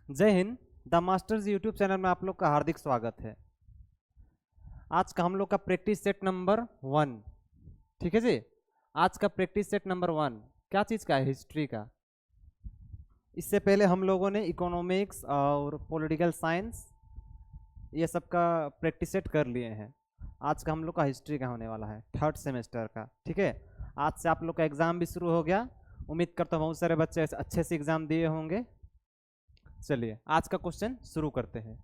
जय Hind. The masters YouTube channel में आप लोग का हार्दिक स्वागत है। आज का हम लोग का प्रैक्टिस सेट नंबर 1, ठीक है जी। आज का प्रैक्टिस सेट नंबर 1 क्या चीज़ का है? हिस्ट्री का। इससे पहले हम लोगों ने इकोनॉमिक्स और पॉलिटिकल साइंस ये सब का प्रैक्टिस सेट कर लिए हैं। आज का हम लोग का हिस्ट्री का होने वाला है, थर्ड सेमेस्टर का, ठीक है। आज से आप लोग का एग्ज़ाम भी शुरू हो गया। उम्मीद करता हूँ बहुत सारे बच्चे अच्छे से एग्ज़ाम दिए होंगे। चलिए आज का क्वेश्चन शुरू करते हैं।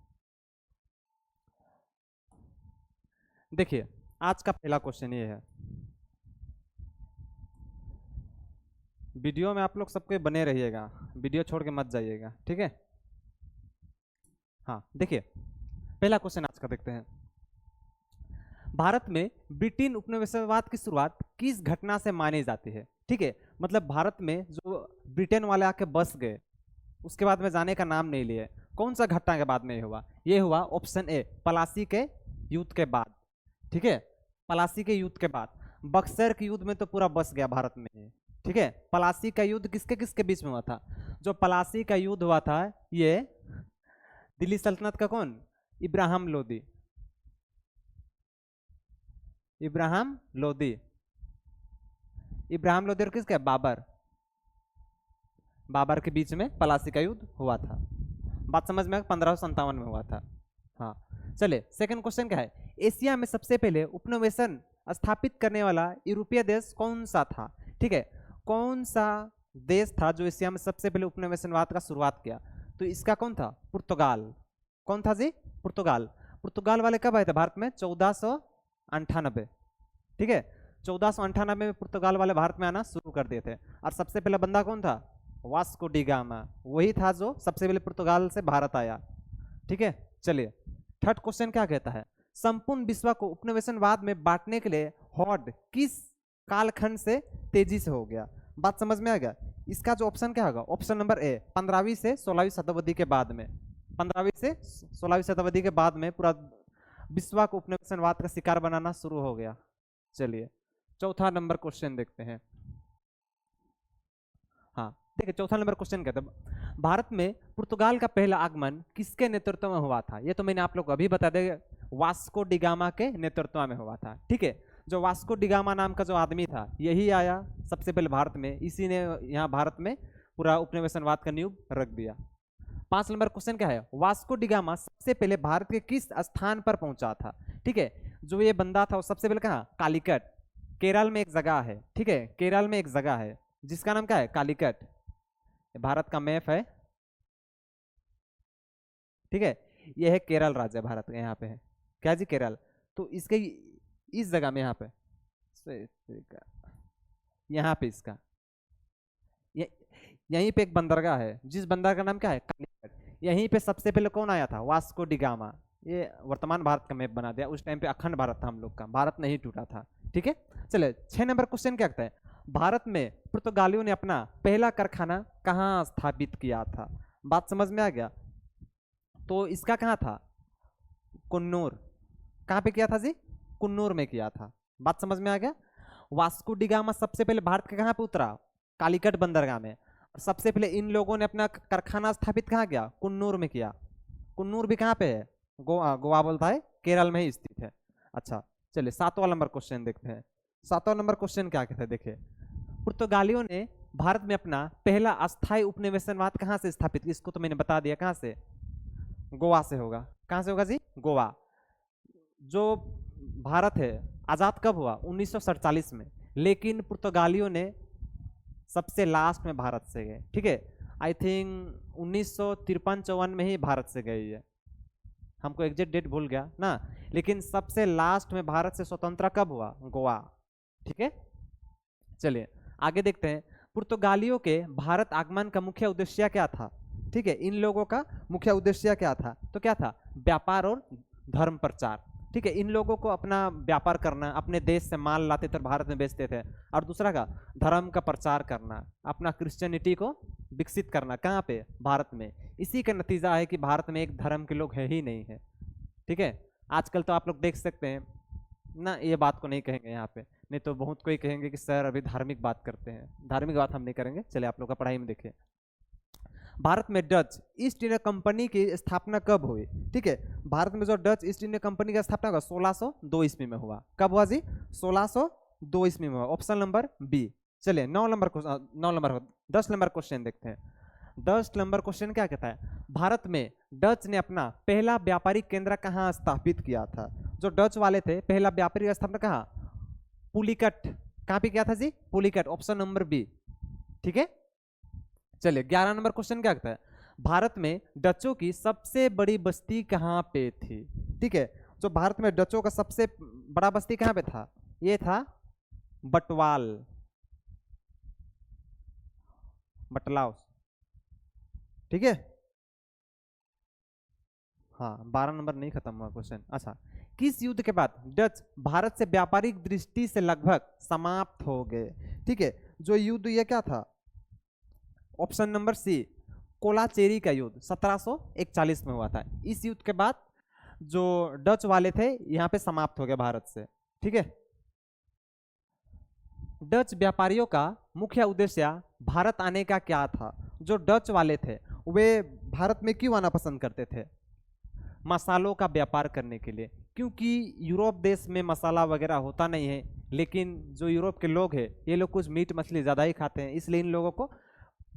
देखिए आज का पहला क्वेश्चन ये है। वीडियो में आप लोग सबके बने रहिएगा, वीडियो छोड़ के मत जाइएगा, ठीक है। हाँ देखिए पहला क्वेश्चन आज का देखते हैं। भारत में ब्रिटेन उपनिवेशवाद की शुरुआत किस घटना से मानी जाती है? ठीक है, मतलब भारत में जो ब्रिटेन वाले आके बस गए उसके बाद में जाने का नाम नहीं लिए, कौन सा घटना के बाद में हुआ? ये हुआ ऑप्शन ए, पलासी के युद्ध के बाद, ठीक है। पलासी के युद्ध के बाद। बक्सर के युद्ध में तो पूरा बस गया भारत में, ठीक है। पलासी का युद्ध किसके किसके बीच में हुआ था? जो पलासी का युद्ध हुआ था ये दिल्ली सल्तनत का कौन? इब्राहिम लोदी। इब्राहिम लोदी। इब्राहिम लोदी और किसका? बाबर। बाबर के बीच में पलासी का युद्ध हुआ था। बात समझ में? 1557 में हुआ था। हाँ चले सेकंड क्वेश्चन क्या है? एशिया में सबसे पहले उपनिवेशन स्थापित करने वाला यूरोपीय देश कौन सा था? ठीक है, कौन सा देश था जो एशिया में सबसे पहले उपनिवेशवाद का शुरुआत किया? तो इसका कौन था? पुर्तगाल। कौन था जी? पुर्तगाल। पुर्तगाल वाले कब आए थे भारत में? 1498, ठीक है। 1498 में पुर्तगाल वाले भारत में आना शुरू कर दिए थे। और सबसे पहला बंदा कौन था? Vasco D gamma. वही था जो सबसे पहले पुर्तगाल से भारत आया, ठीक है। चलिए थर्ड क्वेश्चन क्या कहता है? संपूर्ण विश्व को उपनिवेशवाद में बांटने के लिए हॉर्ड किस कालखंड से तेजी से हो गया? बात समझ में आ गया? इसका जो ऑप्शन क्या होगा? ऑप्शन नंबर ए, 15वीं से 16वीं शताब्दी के बाद में। 15वीं से 16वीं शताब्दी के बाद में पूरा विश्व को उपनिवेशवाद का शिकार बनाना शुरू हो गया। चलिए चौथा नंबर क्वेश्चन देखते हैं। हाँ देखिए चौथा नंबर क्वेश्चन कहता है भारत में पुर्तगाल का पहला आगमन किसके नेतृत्व में हुआ था? ये तो मैंने आप लोग को अभी बता दिया, वास्को डिगामा के नेतृत्व में हुआ था, ठीक है। जो वास्को डिगामा नाम का जो आदमी था यही आया सबसे पहले भारत में, इसी ने यहाँ भारत में पूरा उपनिवेशवाद का नींव रख दिया। 5 नंबर क्वेश्चन क्या है? वास्को डिगामा सबसे पहले भारत के किस स्थान पर पहुंचा था? ठीक है, जो ये बंदा था वो सबसे पहले कहाँ? कालीकट, केरल में एक जगह है, ठीक है। केरल में एक जगह है जिसका नाम क्या है? कालीकट। भारत का मैप है, ठीक है। यह है केरल राज्य भारत का, यहाँ पे है क्या जी? केरल। तो इसके इस जगह में यहाँ पे यहाँ पे इसका ये, यहीं पे एक बंदरगाह है, जिस बंदरगाह का नाम क्या है? कालीकट। यहीं पे सबसे पहले कौन आया था? Vasco da Gama. ये वर्तमान भारत का मैप बना दिया, उस टाइम पे अखंड भारत था हम लोग का, भारत नहीं टूटा था, ठीक है। चले 6 नंबर क्वेश्चन क्या कहता है? भारत में पुर्तगालियों ने अपना पहला कारखाना कहाँ स्थापित किया था? बात समझ में आ गया? तो इसका कहाँ था? कुन्नूर। कहाँ पे किया था जी? कुन्नूर में किया था। बात समझ में आ गया? वास्को डिगामा सबसे पहले भारत के कहाँ पे उतरा? कालीकट बंदरगाह में। और सबसे पहले इन लोगों ने अपना कारखाना स्थापित कहाँ किया? कुन्नूर में किया। कुन्नूर भी कहाँ पे है? गोवा। गोवा बोलता है, केरल में ही स्थित है। अच्छा चलिए 7वां नंबर क्वेश्चन देखते हैं। 7वां नंबर क्वेश्चन क्या कहते हैं? देखिए पुर्तगालियों ने भारत में अपना पहला अस्थायी उपनिवेशवाद कहाँ से स्थापित किया? इसको तो मैंने बता दिया, कहाँ से? गोवा से होगा। कहाँ से होगा जी? गोवा। जो भारत है आज़ाद कब हुआ? 1947 में, लेकिन पुर्तगालियों ने सबसे लास्ट में भारत से गए, ठीक है। आई थिंक 1953-54 में ही भारत से गई है, हमको एग्जैक्ट डेट भूल गया ना, लेकिन सबसे लास्ट में भारत से स्वतंत्र कब हुआ? गोवा, ठीक है। चलिए आगे देखते हैं। पुर्तगालियों के भारत आगमन का मुख्य उद्देश्य क्या था? ठीक है, इन लोगों का मुख्य उद्देश्य क्या था? तो क्या था? व्यापार और धर्म प्रचार, ठीक है। इन लोगों को अपना व्यापार करना, अपने देश से माल लाते थे भारत में बेचते थे। और दूसरा का धर्म का प्रचार करना, अपना क्रिश्चियनिटी को विकसित करना। कहाँ पे? भारत में। इसी का नतीजा है कि भारत में एक धर्म के लोग है ही नहीं है, ठीक है। आजकल तो आप लोग देख सकते हैं ना, ये बात को नहीं कहेंगे यहाँ पे, नहीं तो बहुत कोई कहेंगे कि सर अभी धार्मिक बात करते हैं। धार्मिक बात हम नहीं करेंगे, चले आप लोग का पढ़ाई में देखिए। भारत में डच ईस्ट इंडिया कंपनी की स्थापना कब हुई? ठीक है, भारत में जो डच ईस्ट इंडिया कंपनी की स्थापना हुआ 1602 ईस्वी में हुआ। कब हुआ जी? 1602 ईस्वी में हुआ। Option number B. चलिए 10 नंबर क्वेश्चन देखते हैं। 10 नंबर क्वेश्चन क्या कहता है? भारत में डच ने अपना पहला व्यापारिक केंद्र कहाँ स्थापित किया था? जो डच वाले थे पहला व्यापारिक स्थापना कहाँ? पुलिकट। कहाँ पे किया था जी? पुलिकट। Option number B. ठीक है, चलिए 11 नंबर क्वेश्चन क्या कहता है? भारत में डचों की सबसे बड़ी बस्ती कहाँ पे थी? ठीक है, जो भारत में डचों का सबसे बड़ा बस्ती कहाँ पे था? ये था बटवाल, बटलाव। ठीक है, हाँ 12 नंबर नहीं खत्म हुआ क्वेश्चन। अच्छा, किस युद्ध के बाद डच भारत से व्यापारिक दृष्टि से लगभग समाप्त हो गए? ठीक है, जो युद्ध ये क्या था? ऑप्शन नंबर सी, कोलाचेरी का युद्ध 1741 में हुआ था। इस युद्ध के बाद जो डच वाले थे यहाँ पे समाप्त हो गए भारत से। ठीक है, डच व्यापारियों का मुख्य उद्देश्य भारत आने का क्या था? जो डच वाले थे वे भारत में क्यों आना पसंद करते थे? मसालों का व्यापार करने के लिए, क्योंकि यूरोप देश में मसाला वगैरह होता नहीं है, लेकिन जो यूरोप के लोग हैं ये लोग कुछ मीट मछली ज़्यादा ही खाते हैं, इसलिए इन लोगों को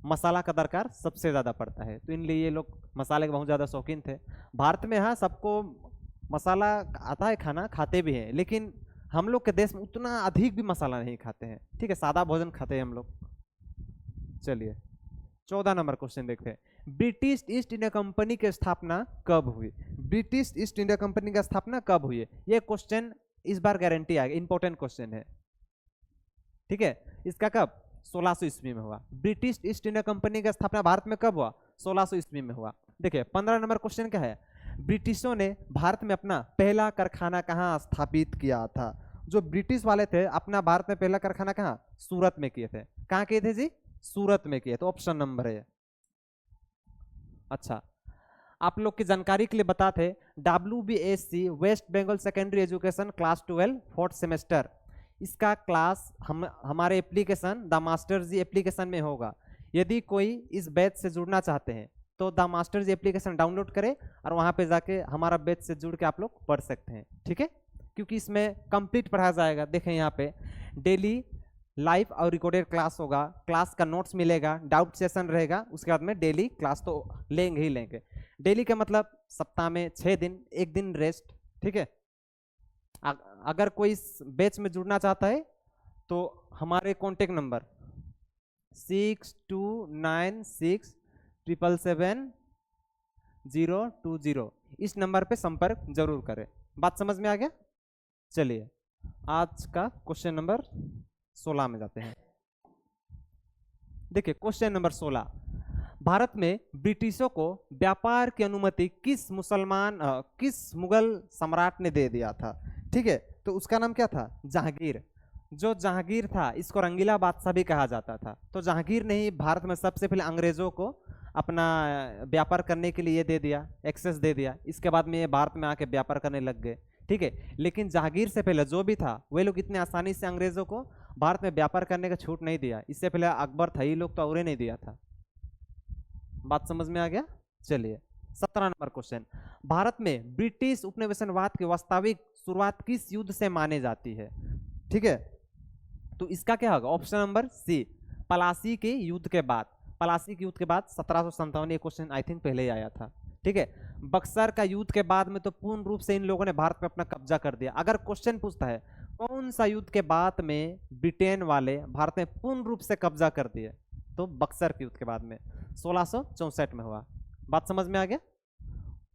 मसाला का दरकार सबसे ज़्यादा पड़ता है, तो इन लिए ये लोग मसाले के बहुत ज़्यादा शौकीन थे। भारत में हाँ सबको मसाला आता है, खाना खाते भी हैं, लेकिन हम लोग के देश में उतना अधिक भी मसाला नहीं खाते हैं। ठीक है, सादा भोजन खाते हैं हम लोग। चलिए 14 नंबर क्वेश्चन देखते हैं। ब्रिटिश ईस्ट इंडिया कंपनी की स्थापना कब हुई? ब्रिटिश ईस्ट इंडिया कंपनी की स्थापना कब हुई? ये क्वेश्चन इस बार गारंटी आएगा, इंपॉर्टेंट क्वेश्चन है। ठीक है, इसका कब? 1600 ईस्वी में हुआ। ब्रिटिश ईस्ट इंडिया कंपनी की स्थापना भारत में कब हुआ? 1600 ईस्वी में हुआ। देखिए 15 नंबर क्वेश्चन क्या है? ब्रिटिशों ने भारत में अपना पहला कारखाना कहाँ स्थापित किया था? जो ब्रिटिश वाले थे अपना भारत में पहला कारखाना कहाँ? सूरत में किए थे। कहाँ किए थे जी? सूरत में किए। तो ऑप्शन नंबर है। अच्छा, आप लोग की जानकारी के लिए बताते, WBSC west Bengal secondary education class 12 fourth semester, इसका क्लास हमारे application the master ji application में होगा। यदि कोई इस बैच से जुड़ना चाहते हैं तो the master ji application download करें और वहाँ पे जाके हमारा बैच से जुड़ के आप लोग पढ़ सकते हैं। ठीक है, क्योंकि इसमें कंप्लीट पढ़ाया जाएगा। देखें यहाँ पे डेली लाइव और रिकॉर्डेड क्लास होगा, क्लास का नोट्स मिलेगा, डाउट सेशन रहेगा, उसके बाद में डेली क्लास तो लेंगे ही लेंगे। डेली का मतलब सप्ताह में 6 दिन, एक दिन रेस्ट। ठीक है, अगर कोई इस बैच में जुड़ना चाहता है तो हमारे कॉन्टेक्ट नंबर 6296777020 इस नंबर पे संपर्क जरूर करें। बात समझ में आ गया? चलिए आज का क्वेश्चन नंबर 16 में जाते हैं। देखिए क्वेश्चन नंबर 16, भारत में ब्रिटिशों को व्यापार की अनुमति किस मुगल सम्राट ने दे दिया था? ठीक है, तो उसका नाम क्या था? जहांगीर। जो जहांगीर था इसको रंगीला बादशाह भी कहा जाता था। तो जहांगीर ने ही भारत में सबसे पहले अंग्रेजों को अपना व्यापार करने के लिए दे दिया, एक्सेस दे दिया। इसके बाद में ये भारत में आके व्यापार करने लग गए। ठीक है, लेकिन जहांगीर से पहले जो भी था वे लोग इतने आसानी से अंग्रेजों को भारत में व्यापार करने का छूट नहीं दिया। इससे पहले अकबर था, ये लोग तो और नहीं दिया था। बात समझ में आ गया? चलिए 17 नंबर क्वेश्चन, भारत में ब्रिटिश उपनिवेशवाद की वास्तविक शुरुआत किस युद्ध से माने जाती है? ठीक है, तो इसका क्या होगा? ऑप्शन नंबर सी, पलासी के युद्ध के बाद। पलासी के युद्ध के बाद 1757, ये क्वेश्चन आई थिंक पहले ही आया था। ठीक है, बक्सर का युद्ध के बाद में तो पूर्ण रूप से इन लोगों ने भारत पे अपना कब्जा कर दिया। अगर क्वेश्चन पूछता है कौन सा युद्ध के बाद में ब्रिटेन वाले भारत में पूर्ण रूप से कब्जा कर दिए, तो बक्सर के युद्ध के बाद में 1664 में हुआ। बात समझ में आ गया?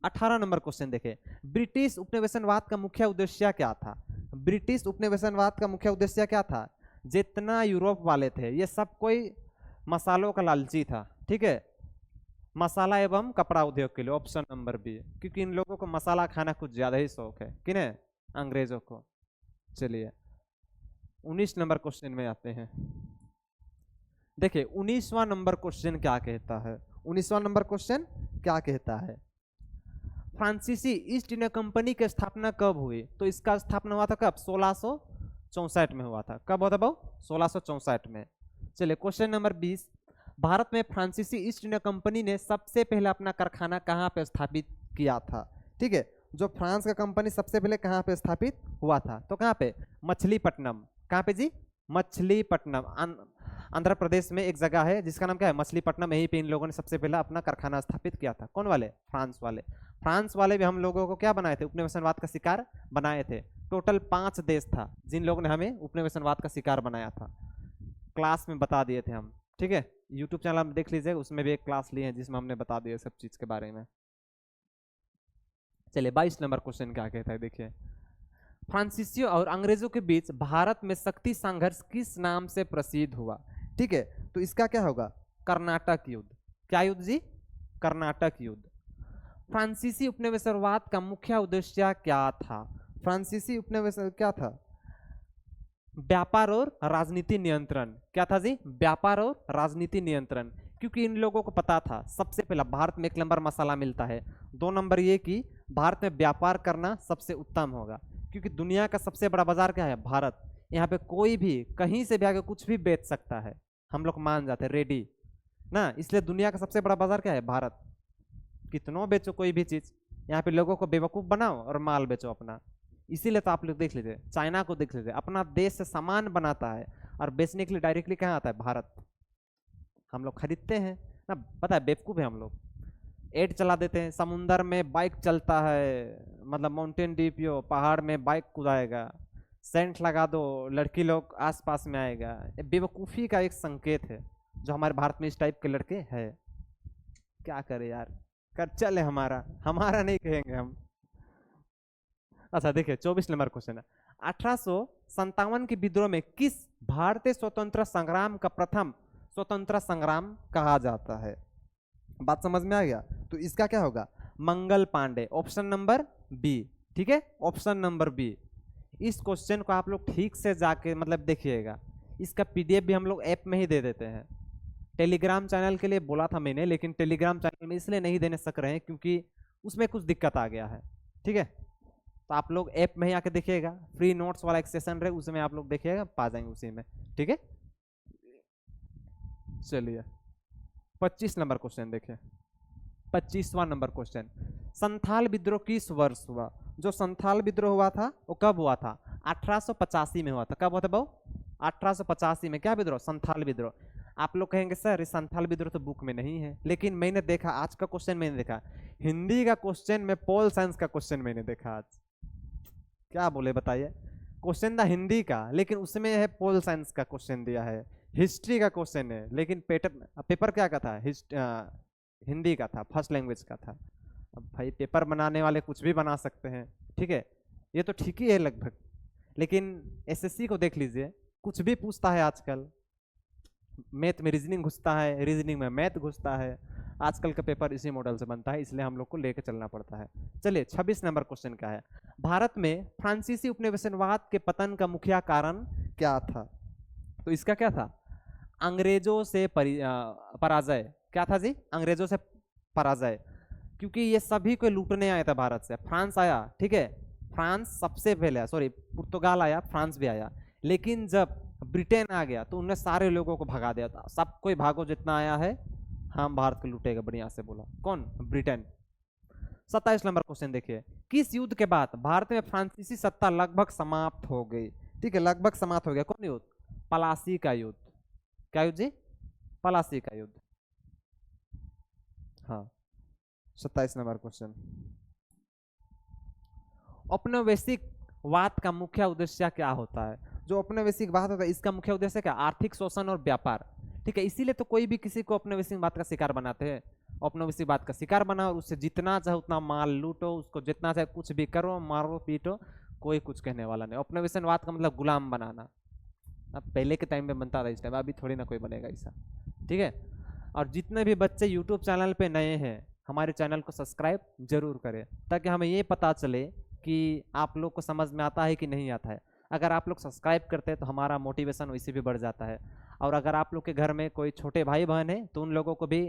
18 नंबर क्वेश्चन देखें, ब्रिटिश उपनिवेशवाद का मुख्य उद्देश्य क्या था? ब्रिटिश उपनिवेशवाद का मुख्य उद्देश्य क्या था? जितना यूरोप वाले थे ये सब कोई मसालों का लालची था। ठीक है, मसाला एवं कपड़ा उद्योग के लिए। ऑप्शन नंबर बी, क्योंकि इन लोगों को मसाला खाना कुछ ज्यादा ही शौक है। किन्हें? अंग्रेजों को। चलिए 19 नंबर क्वेश्चन में आते हैं। देखिए 19वां नंबर क्वेश्चन क्या कहता है? 19वां नंबर क्वेश्चन क्या कहता है? फ्रांसीसी ईस्ट इंडिया कंपनी की स्थापना कब हुई? तो इसका स्थापना हुआ था कब? 1664 में हुआ था। कब हुआ था भाऊ? 1664 में। चलिए क्वेश्चन नंबर 20, भारत में फ्रांसीसी ईस्ट इंडिया कंपनी ने सबसे पहले अपना कारखाना कहाँ पे स्थापित किया था? ठीक है, जो फ्रांस का कंपनी सबसे पहले कहाँ पे स्थापित हुआ था? तो कहाँ पे? मछलीपट्टनम। कहाँ पे जी? मछलीपट्टनम। आंध्र प्रदेश में एक जगह है जिसका नाम क्या है? मछलीपट्टनम। यहीं पे इन लोगों ने सबसे पहले अपना कारखाना स्थापित किया था। कौन वाले? फ्रांस वाले। फ्रांस वाले भी हम लोगों को क्या बनाए थे? उपनिवेशवाद का शिकार बनाए थे। टोटल 5 देश था जिन लोगों ने हमें उपनिवेशवाद का शिकार बनाया था। क्लास में बता दिए थे हम, ठीक है, यूट्यूब चैनल में देख लीजिए, उसमें भी एक क्लास ली है जिसमें हमने बता दिया सब चीज के बारे में। चलिए 22 नंबर क्वेश्चन क्या कहता है, देखिए। फ्रांसीसियों और अंग्रेजों के बीच भारत में शक्ति संघर्ष किस नाम से प्रसिद्ध हुआ? ठीक है, तो इसका क्या होगा? कर्नाटक युद्ध। क्या युद्ध जी? कर्नाटक युद्ध। फ्रांसीसी उपनिवेशवाद का मुख्य उद्देश्य क्या था? फ्रांसीसी उपनिवेश क्या था? व्यापार और राजनीति नियंत्रण। क्या था जी? व्यापार और राजनीति नियंत्रण। क्योंकि इन लोगों को पता था सबसे पहला भारत में 1 नंबर मसाला मिलता है, 2 नंबर ये कि भारत में व्यापार करना सबसे उत्तम होगा, क्योंकि दुनिया का सबसे बड़ा बाजार क्या है? भारत। यहाँ पे कोई भी कहीं से भी आके कुछ भी बेच सकता है, हम लोग मान जाते हैं रेडी ना, इसलिए दुनिया का सबसे बड़ा बाजार क्या है? भारत। कितनों बेचो कोई भी चीज, यहाँ पे लोगों को बेवकूफ बनाओ और माल बेचो अपना। इसीलिए तो आप लोग देख लीजिए, चाइना को देख लीजिए, अपना देश से सामान बनाता है और बेचने के लिए डायरेक्टली कहाँ आता है? भारत। हम लोग खरीदते हैं ना, पता है बेवकूफ है हम लोग। एड चला देते हैं, समुंदर में बाइक चलता है, मतलब माउंटेन ड्यू पहाड़ में बाइक कूदाएगा, सेंट लगा दो लड़की लोग आसपास में आएगा। ये बेवकूफ़ी का एक संकेत है जो हमारे भारत में इस टाइप के लड़के हैं। क्या करे यार, कर चले हमारा हमारा नहीं कहेंगे हम। अच्छा देखिए 24 नंबर क्वेश्चन है। 1857 के विद्रोह में किस भारतीय स्वतंत्र संग्राम का प्रथम स्वतंत्र संग्राम कहा जाता है? बात समझ में आ गया? तो इसका क्या होगा? Mangal Pandey. Option number B, ठीक है, ऑप्शन नंबर बी। इस क्वेश्चन को आप लोग ठीक से जाके मतलब देखिएगा, इसका पीडीएफ भी हम लोग ऐप में ही दे देते हैं। टेलीग्राम चैनल के लिए बोला था मैंने, लेकिन टेलीग्राम चैनल में इसलिए नहीं देने सक रहे हैं क्योंकि उसमें कुछ दिक्कत आ गया है, ठीक है। तो आप लोग ऐप में ही आके देखिएगा, फ्री नोट्स वाला एक सेशन रहे उसमें आप लोग देखिएगा, पा जाएंगे उसी में, ठीक है। चलिए 25 नंबर क्वेश्चन देखिए। 25वां नंबर क्वेश्चन, संथाल विद्रोह किस वर्ष हुआ? जो संथाल विद्रोह हुआ था वो कब हुआ था? 1885 में हुआ था। कब हुआ था बाबू? 1885 में। क्या विद्रोह? संथाल विद्रोह। आप लोग कहेंगे सर इस संथाल विद्रोह तो बुक में नहीं है, लेकिन मैंने देखा आज का क्वेश्चन, मैंने देखा हिंदी का क्वेश्चन में, पोल साइंस का क्वेश्चन मैंने देखा आज। क्या बोले बताइए, क्वेश्चन था हिंदी का लेकिन उसमें है पोल साइंस का क्वेश्चन दिया है, हिस्ट्री का क्वेश्चन है, लेकिन पेपर क्या का था? हिंदी का था, फर्स्ट लैंग्वेज का था। अब भाई पेपर बनाने वाले कुछ भी बना सकते हैं, ठीक है, ये तो ठीक ही है लगभग, लेकिन एसएससी को देख लीजिए, कुछ भी पूछता है आजकल। मैथ में रीजनिंग घुसता है, रीजनिंग में मैथ घुसता है, आजकल का पेपर इसी मॉडल से बनता है, इसलिए हम लोग को लेकर चलना पड़ता है। चलिए 26 नंबर क्वेश्चन क्या है? भारत में फ्रांसीसी उपनिवेशवाद के पतन का मुख्य कारण क्या था? तो इसका क्या था? अंग्रेजों से पराजय। क्या था जी? अंग्रेजों से पराजय, क्योंकि ये सभी को लूटने आया था भारत से। फ्रांस आया, ठीक है, फ्रांस सबसे पहले, सॉरी पुर्तगाल आया, फ्रांस भी आया, लेकिन जब ब्रिटेन आ गया तो उन्होंने सारे लोगों को भगा दिया था। सब कोई भागो जितना आया है, हम भारत को लूटेगा, बढ़िया से बोला। कौन? ब्रिटेन। 27 नंबर क्वेश्चन देखिए, किस युद्ध के बाद भारत में फ्रांसीसी सत्ता लगभग समाप्त हो गई? ठीक है, लगभग समाप्त हो गया। कौन युद्ध? पलासी का युद्ध। क्या युद्ध जी? पलासी का युद्ध। हाँ 27 नंबर क्वेश्चन, औपनिवेशिकवाद का मुख्य उद्देश्य क्या होता है? जो औपनिवेशिकवाद होता है इसका मुख्य उद्देश्य क्या? आर्थिक शोषण और व्यापार, ठीक है, इसीलिए तो कोई भी किसी को औपनिवेशिकवाद का शिकार बनाते हैं। औपनिवेशिकवाद का शिकार बनाओ, उससे जितना चाहे उतना माल लूटो, उसको जितना चाहे कुछ भी करो, मारो पीटो, कोई कुछ कहने वाला नहीं। औपनिवेशिकवाद का मतलब गुलाम बनाना। अब पहले के टाइम में बनता था, इस टाइम अभी थोड़ी ना कोई बनेगा ऐसा, ठीक है। और जितने भी बच्चे यूट्यूब चैनल पे नए हैं, हमारे चैनल को सब्सक्राइब जरूर करें, ताकि हमें ये पता चले कि आप लोग को समझ में आता है कि नहीं आता है। अगर आप लोग सब्सक्राइब करते हैं तो हमारा मोटिवेशन वैसे भी बढ़ जाता है। और अगर आप लोग के घर में कोई छोटे भाई बहन है तो उन लोगों को भी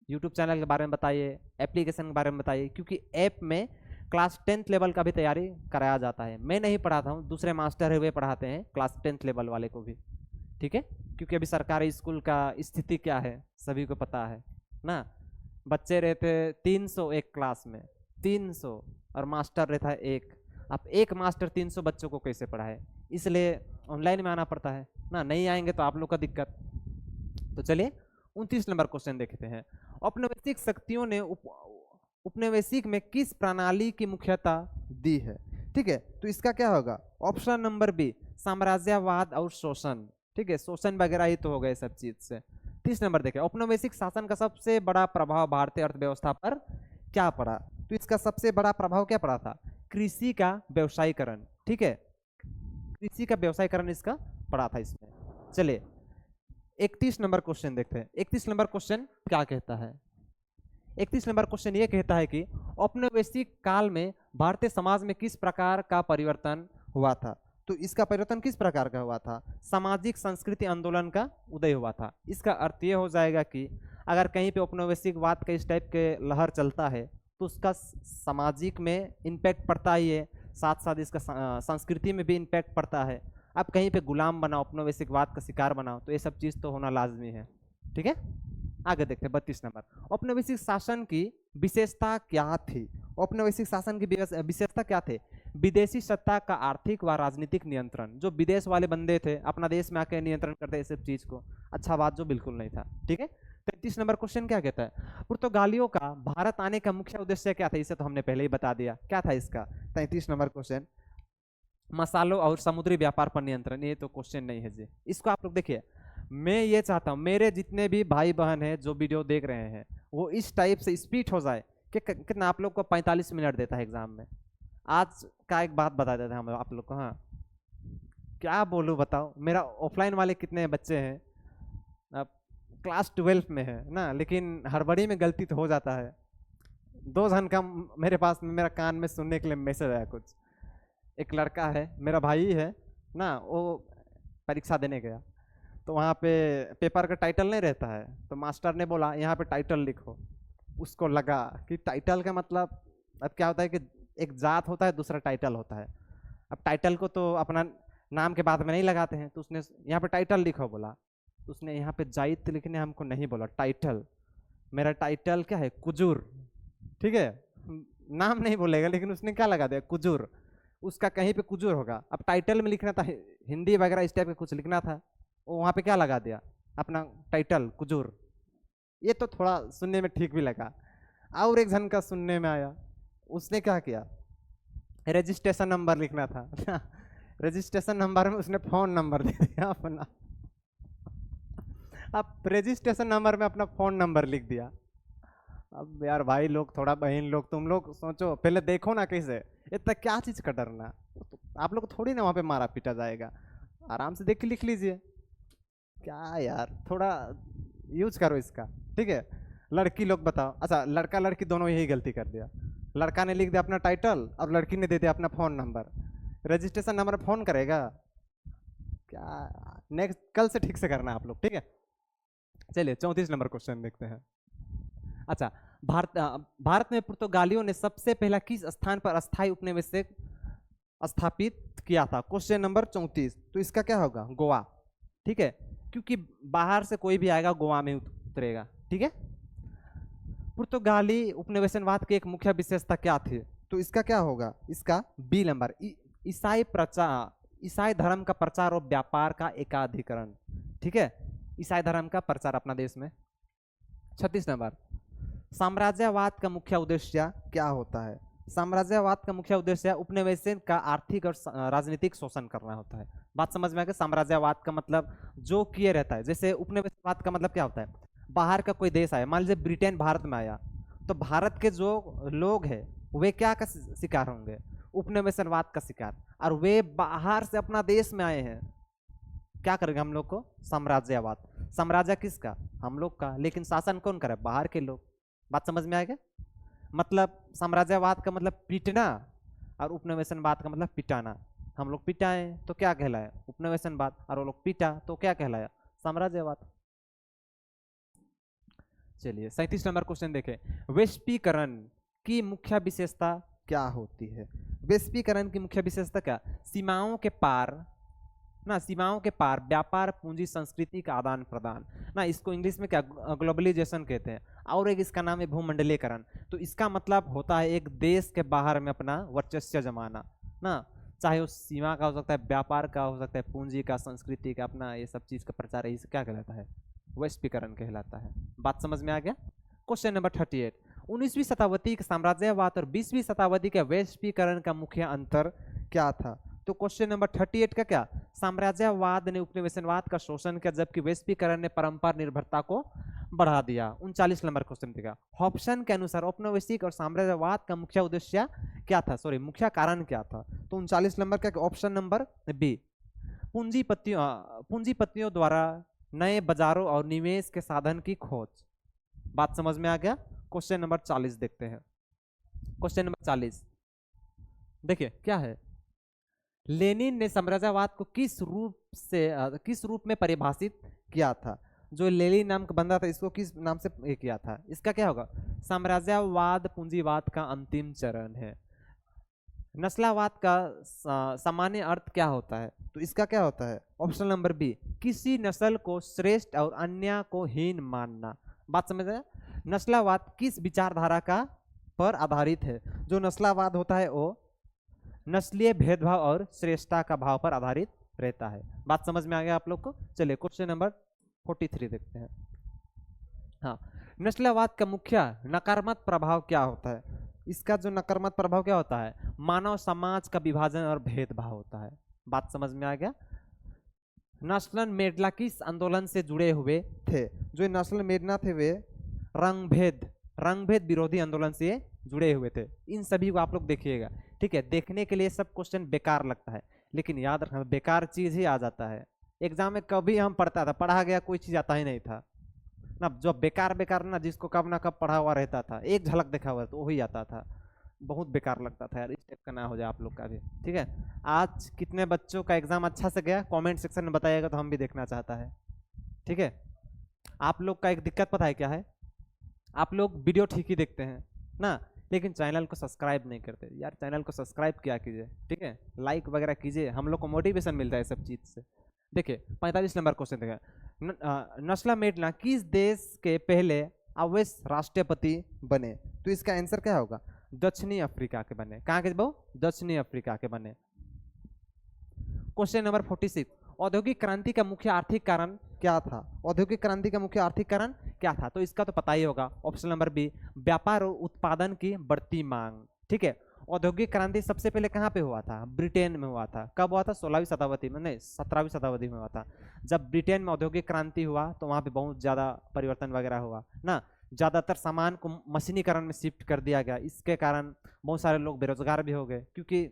यूट्यूब चैनल के बारे में बताइए, एप्लीकेशन के बारे में बताइए, क्योंकि ऐप में क्लास 10th लेवल का भी तैयारी कराया जाता है। मैं नहीं पढ़ाता हूँ, दूसरे मास्टर है वे पढ़ाते हैं क्लास 10th लेवल वाले को भी, ठीक है, क्योंकि अभी सरकारी स्कूल का स्थिति क्या है सभी को पता है ना। बच्चे रहते 300 एक क्लास में, 300, और मास्टर रहता है एक। आप एक मास्टर 300 बच्चों को कैसे पढ़ाए, इसलिए ऑनलाइन में आना पड़ता है ना। नहीं आएंगे तो आप लोग का दिक्कत। तो चलिए 29 नंबर क्वेश्चन देखते हैं। औपनिवेशिक शक्तियों ने उपनिवेशिक में किस प्रणाली की मुख्यता दी है। ठीक है, तो इसका क्या होगा, ऑप्शन नंबर बी, साम्राज्यवाद और शोषण। ठीक है, शोषण वगैरह ही तो हो गए सब चीज से। 30 नंबर देखें, औपनिवेशिक शासन का सबसे बड़ा प्रभाव भारतीय अर्थव्यवस्था पर क्या पड़ा। तो इसका सबसे बड़ा प्रभाव क्या पड़ा था, कृषि का व्यवसायीकरण। ठीक है, कृषि का व्यवसायीकरण इसका पड़ा था इसमें। चलिए 31 नंबर क्वेश्चन देखते हैं। 31 नंबर क्वेश्चन क्या कहता है। 31 नंबर क्वेश्चन ये कहता है कि औपनिवेशिक काल में भारतीय समाज में किस प्रकार का परिवर्तन हुआ था। तो इसका परिवर्तन किस प्रकार का हुआ था, सामाजिक संस्कृति आंदोलन का उदय हुआ था। इसका अर्थ ये हो जाएगा कि अगर कहीं पे औपनिवेशिकवाद का इस टाइप के लहर चलता है तो उसका सामाजिक में इम्पैक्ट पड़ता ही है, साथ साथ इसका संस्कृति में भी इम्पैक्ट पड़ता है। अब कहीं पे गुलाम बनाओ, औपनिवेशिकवाद का शिकार बनाओ, तो ये सब चीज़ तो होना लाजमी है। ठीक है, आगे देखते हैं 32 नंबर। औपनिवेशिक शासन की विशेषता क्या थी। औपनिवेशिक शासन की विशेषता क्या थे, विदेशी सत्ता का आर्थिक व राजनीतिक नियंत्रण। जो विदेश वाले बंदे थे अपना देश में आके नियंत्रण करते इस सब चीज को, अच्छा बात जो बिल्कुल नहीं था। ठीक है, 33 नंबर क्वेश्चन क्या कहता है, पुर्तगालियों का भारत आने का मुख्य उद्देश्य क्या था। इसे तो हमने पहले ही बता दिया, क्या था इसका। 33 नंबर क्वेश्चन, मसालों और समुद्री व्यापार पर नियंत्रण। ये तो क्वेश्चन नहीं है जी, इसको आप लोग देखिए। मैं ये चाहता हूँ मेरे जितने भी भाई बहन हैं जो वीडियो देख रहे हैं वो इस टाइप से स्पीड हो जाए कि कितना आप लोग को 45 मिनट देता है एग्जाम में। आज का एक बात बता देते हैं हम आप लोग को। हाँ, क्या बोलूँ बताओ, मेरा ऑफलाइन वाले कितने बच्चे हैं, अब क्लास 12 में है ना, लेकिन हड़बड़ी में गलती तो हो जाता है। 2 घंटा मेरे पास में मेरा कान में सुनने के लिए मैसेज आया कुछ। एक लड़का है मेरा भाई है ना, वो परीक्षा देने गया तो वहाँ पे पेपर का टाइटल नहीं रहता है, तो मास्टर ने बोला यहाँ पे टाइटल लिखो। उसको लगा कि टाइटल का मतलब, अब क्या होता है कि एक जात होता है दूसरा टाइटल होता है। अब टाइटल को तो अपना नाम के बाद में नहीं लगाते हैं, तो उसने यहाँ पे टाइटल लिखो बोला। तो उसने यहाँ पे जाइत लिखने हमको नहीं बोला, टाइटल। मेरा टाइटल क्या है, कुजूर। ठीक है, नाम नहीं बोलेगा लेकिन उसने क्या लगा दिया, कुजूर। उसका कहीं पे कुजूर होगा, अब टाइटल में लिखना था हिंदी वगैरह इस टाइप का कुछ लिखना था, वो वहाँ पे क्या लगा दिया, अपना टाइटल कुजूर। ये तो थोड़ा सुनने में ठीक भी लगा। और एक जन का सुनने में आया, उसने क्या किया, रजिस्ट्रेशन नंबर लिखना था रजिस्ट्रेशन नंबर में उसने फोन नंबर दे दिया अपना अब रजिस्ट्रेशन नंबर में अपना फोन नंबर लिख दिया। अब यार भाई लोग, थोड़ा बहन लोग, तुम लोग सोचो पहले, देखो ना कैसे, इतना क्या चीज का डरना। तो आप लोग थोड़ी ना वहाँ पे मारा पीटा जाएगा, आराम से देख के लिख लीजिए। क्या यार, थोड़ा यूज करो इसका। ठीक है, लड़की लोग बताओ, अच्छा लड़का लड़की दोनों यही गलती कर दिया। लड़का ने लिख दिया अपना टाइटल और लड़की ने दे दिया अपना phone number. Registration number phone करेगा क्या। नेक्स्ट कल से ठीक से करना आप लोग, ठीक है। चलिए 34 नंबर क्वेश्चन देखते हैं। अच्छा, भारत में पुर्तगालियों ने सबसे पहला किस स्थान पर अस्थायी उपनिवेशिक स्थापित किया था। क्वेश्चन नंबर 34, तो इसका क्या होगा, गोवा। ठीक है, क्योंकि बाहर से कोई भी आएगा गोवा में उतरेगा। ठीक है, पुर्तगाली उपनिवेशनवाद की एक मुख्य विशेषता क्या थी। तो इसका क्या होगा, इसका बी नंबर, ईसाई धर्म का प्रचार और व्यापार का एकाधिकरण। ठीक है, ईसाई धर्म का प्रचार अपना देश में। 36 नंबर, साम्राज्यवाद का मुख्य उद्देश्य क्या होता है। साम्राज्यवाद का मुख्य उद्देश्य उपनिवेशन का आर्थिक और राजनीतिक शोषण करना होता है। बात समझ में आ गया, साम्राज्यवाद का मतलब जो किए रहता है। जैसे उपनिवेशवाद का मतलब क्या होता है, बाहर का कोई देश आया, मान लीजिए ब्रिटेन भारत में आया, तो भारत के जो लोग हैं वे क्या का शिकार होंगे, उपनिवेशवाद का शिकार। और वे बाहर से अपना देश में आए हैं, क्या करेंगे हम लोग को, साम्राज्यवाद। साम्राज्य किसका, हम लोग का, लेकिन शासन कौन करे, बाहर के लोग। बात समझ में आ गया, मतलब साम्राज्यवाद का मतलब पीटना और उपनिवेशनवाद का मतलब पिटाना। हम लोग पिटाए तो क्या कहलाया, उपनिवेशनवाद, और वो लोग पीटा तो क्या कहलाया, साम्राज्यवाद। चलिए 37 नंबर क्वेश्चन देखें, वैश्वीकरण की मुख्य विशेषता क्या होती है। वैश्वीकरण की मुख्य विशेषता क्या, सीमाओं के पार ना, सीमाओं के पार व्यापार, पूंजी, संस्कृति का आदान प्रदान ना, इसको इंग्लिश में क्या ग्लोबलाइजेशन कहते हैं। और एक इसका नाम है भूमंडलीकरण। तो इसका मतलब होता है एक देश के बाहर में अपना वर्चस्व जमाना ना, चाहे वो सीमा का हो सकता है, व्यापार का हो सकता है, पूंजी का, संस्कृति का, अपना ये सब चीज का प्रचार है, इसे क्या कहलाता है? वैश्वीकरण कहलाता है। बात समझ में आ गया? क्वेश्चन नंबर 38, 19वीं शताब्दी के साम्राज्यवाद और 20वीं शताब्दी के वैश्वीकरण का मुख्य अंतर क्या था? तो क्वेश्चन नंबर 38 का क्या, साम्राज्यवाद ने उपनिवेशवाद का शोषण किया जबकि वैश्वीकरण ने परंपरा निर्भरता को बढ़ा दिया। 39 नंबर क्वेश्चन देगा, हॉब्सन के अनुसार औपनिवेशिक और साम्राज्यवाद का मुख्य उद्देश्य क्या था, सॉरी मुख्य कारण क्या था? तो 39 नंबर का ऑप्शन नंबर बी, पूंजीपतियों द्वारा नए बाजारों और निवेश के साधन की खोज। बात समझ में आ गया? क्वेश्चन नंबर 40 देखते हैं। क्वेश्चन नंबर 40 देखिए क्या है, लेनिन ने साम्राज्यवाद को किस रूप में परिभाषित किया था? जो लेनिन नाम का बंदा था इसको किस नाम से किया था? इसका क्या होगा, साम्राज्यवाद पूंजीवाद का अंतिम चरण है। नस्लवाद का सामान्य अर्थ क्या होता है? तो इसका क्या होता है, ऑप्शन नंबर बी, किसी नस्ल को श्रेष्ठ और अन्य को हीन मानना। बात समझ आया? नस्लवाद किस विचारधारा का पर आधारित है? जो नस्लवाद होता है वो नस्लीय भेदभाव और श्रेष्ठता का भाव पर आधारित रहता है। बात समझ में आ गया आप लोग को? चलिए क्वेश्चन नंबर 43 देखते हैं। हाँ, नस्लवाद का मुख्य नकारात्मक प्रभाव क्या होता है? इसका जो नकारात्मक प्रभाव क्या होता है, मानव समाज का विभाजन और भेदभाव होता है। बात समझ में आ गया? नेल्सन मंडेला किस आंदोलन से जुड़े हुए थे? जो नेल्सन मंडेला थे वे रंगभेद विरोधी आंदोलन से जुड़े हुए थे। इन सभी को आप लोग देखिएगा, ठीक है? देखने के लिए सब क्वेश्चन बेकार लगता है, लेकिन याद रखना बेकार चीज ही आ जाता है एग्जाम में। कभी हम पढ़ता था, पढ़ा गया कोई चीज आता ही नहीं था ना। जो बेकार ना, जिसको कब ना कब पढ़ा हुआ रहता था, एक झलक देखा हुआ तो वही आता था, बहुत बेकार लगता था यार। इस टाइप का ना हो जाए आप लोग का भी, ठीक है? आज कितने बच्चों का एग्जाम अच्छा से गया कमेंट सेक्शन में बताइएगा, तो हम भी देखना चाहता है, ठीक है? आप लोग का एक दिक्कत पता है क्या है, आप लोग वीडियो ठीक ही देखते हैं ना, लेकिन चैनल को सब्सक्राइब नहीं करते यार। चैनल को सब्सक्राइब किया कीजिए, ठीक है? लाइक वगैरह कीजिए, हम लोग को मोटिवेशन मिलता है सब चीज़ से। देखिए 45 नंबर क्वेश्चन देखिए, नेल्सन मंडेला किस देश के पहले अवैध राष्ट्रपति बने? तो इसका आंसर क्या होगा, दक्षिणी अफ्रीका के बने। कहाँ के बहु? दक्षिणी अफ्रीका के बने। क्वेश्चन नंबर 46, औद्योगिक क्रांति का मुख्य आर्थिक कारण क्या था? औद्योगिक क्रांति का मुख्य आर्थिक कारण क्या था? तो इसका तो पता ही होगा, ऑप्शन नंबर बी, व्यापार और उत्पादन की बढ़ती मांग, ठीक है? औद्योगिक क्रांति सबसे पहले कहाँ पे हुआ था? ब्रिटेन में हुआ था। कब हुआ था? 16वीं शताब्दी में, नहीं 17वीं शताब्दी में हुआ था। जब ब्रिटेन में औद्योगिक क्रांति हुआ तो वहाँ पे बहुत ज़्यादा परिवर्तन वगैरह हुआ ना, ज़्यादातर सामान को मशीनीकरण में शिफ्ट कर दिया गया। इसके कारण बहुत सारे लोग बेरोजगार भी हो गए, क्योंकि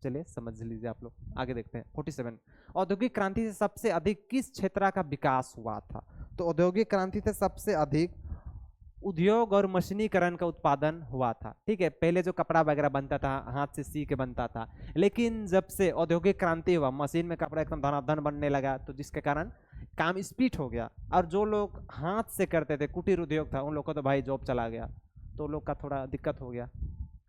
चलिए समझ लीजिए आप लोग, आगे देखते हैं। 47, औद्योगिक क्रांति से सबसे अधिक किस क्षेत्र का विकास हुआ था? तो औद्योगिक क्रांति से सबसे अधिक उद्योग और मशीनीकरण का उत्पादन हुआ था, ठीक है? पहले जो कपड़ा वगैरह बनता था हाथ से सी के बनता था, लेकिन जब से औद्योगिक क्रांति हुआ मशीन में कपड़ा एकदम धनाधन बनने लगा, तो जिसके कारण काम स्पीड हो गया। और जो लोग हाथ से करते थे, कुटीर उद्योग था, उन लोग को तो भाई जॉब चला गया, तो लोग का थोड़ा दिक्कत हो गया।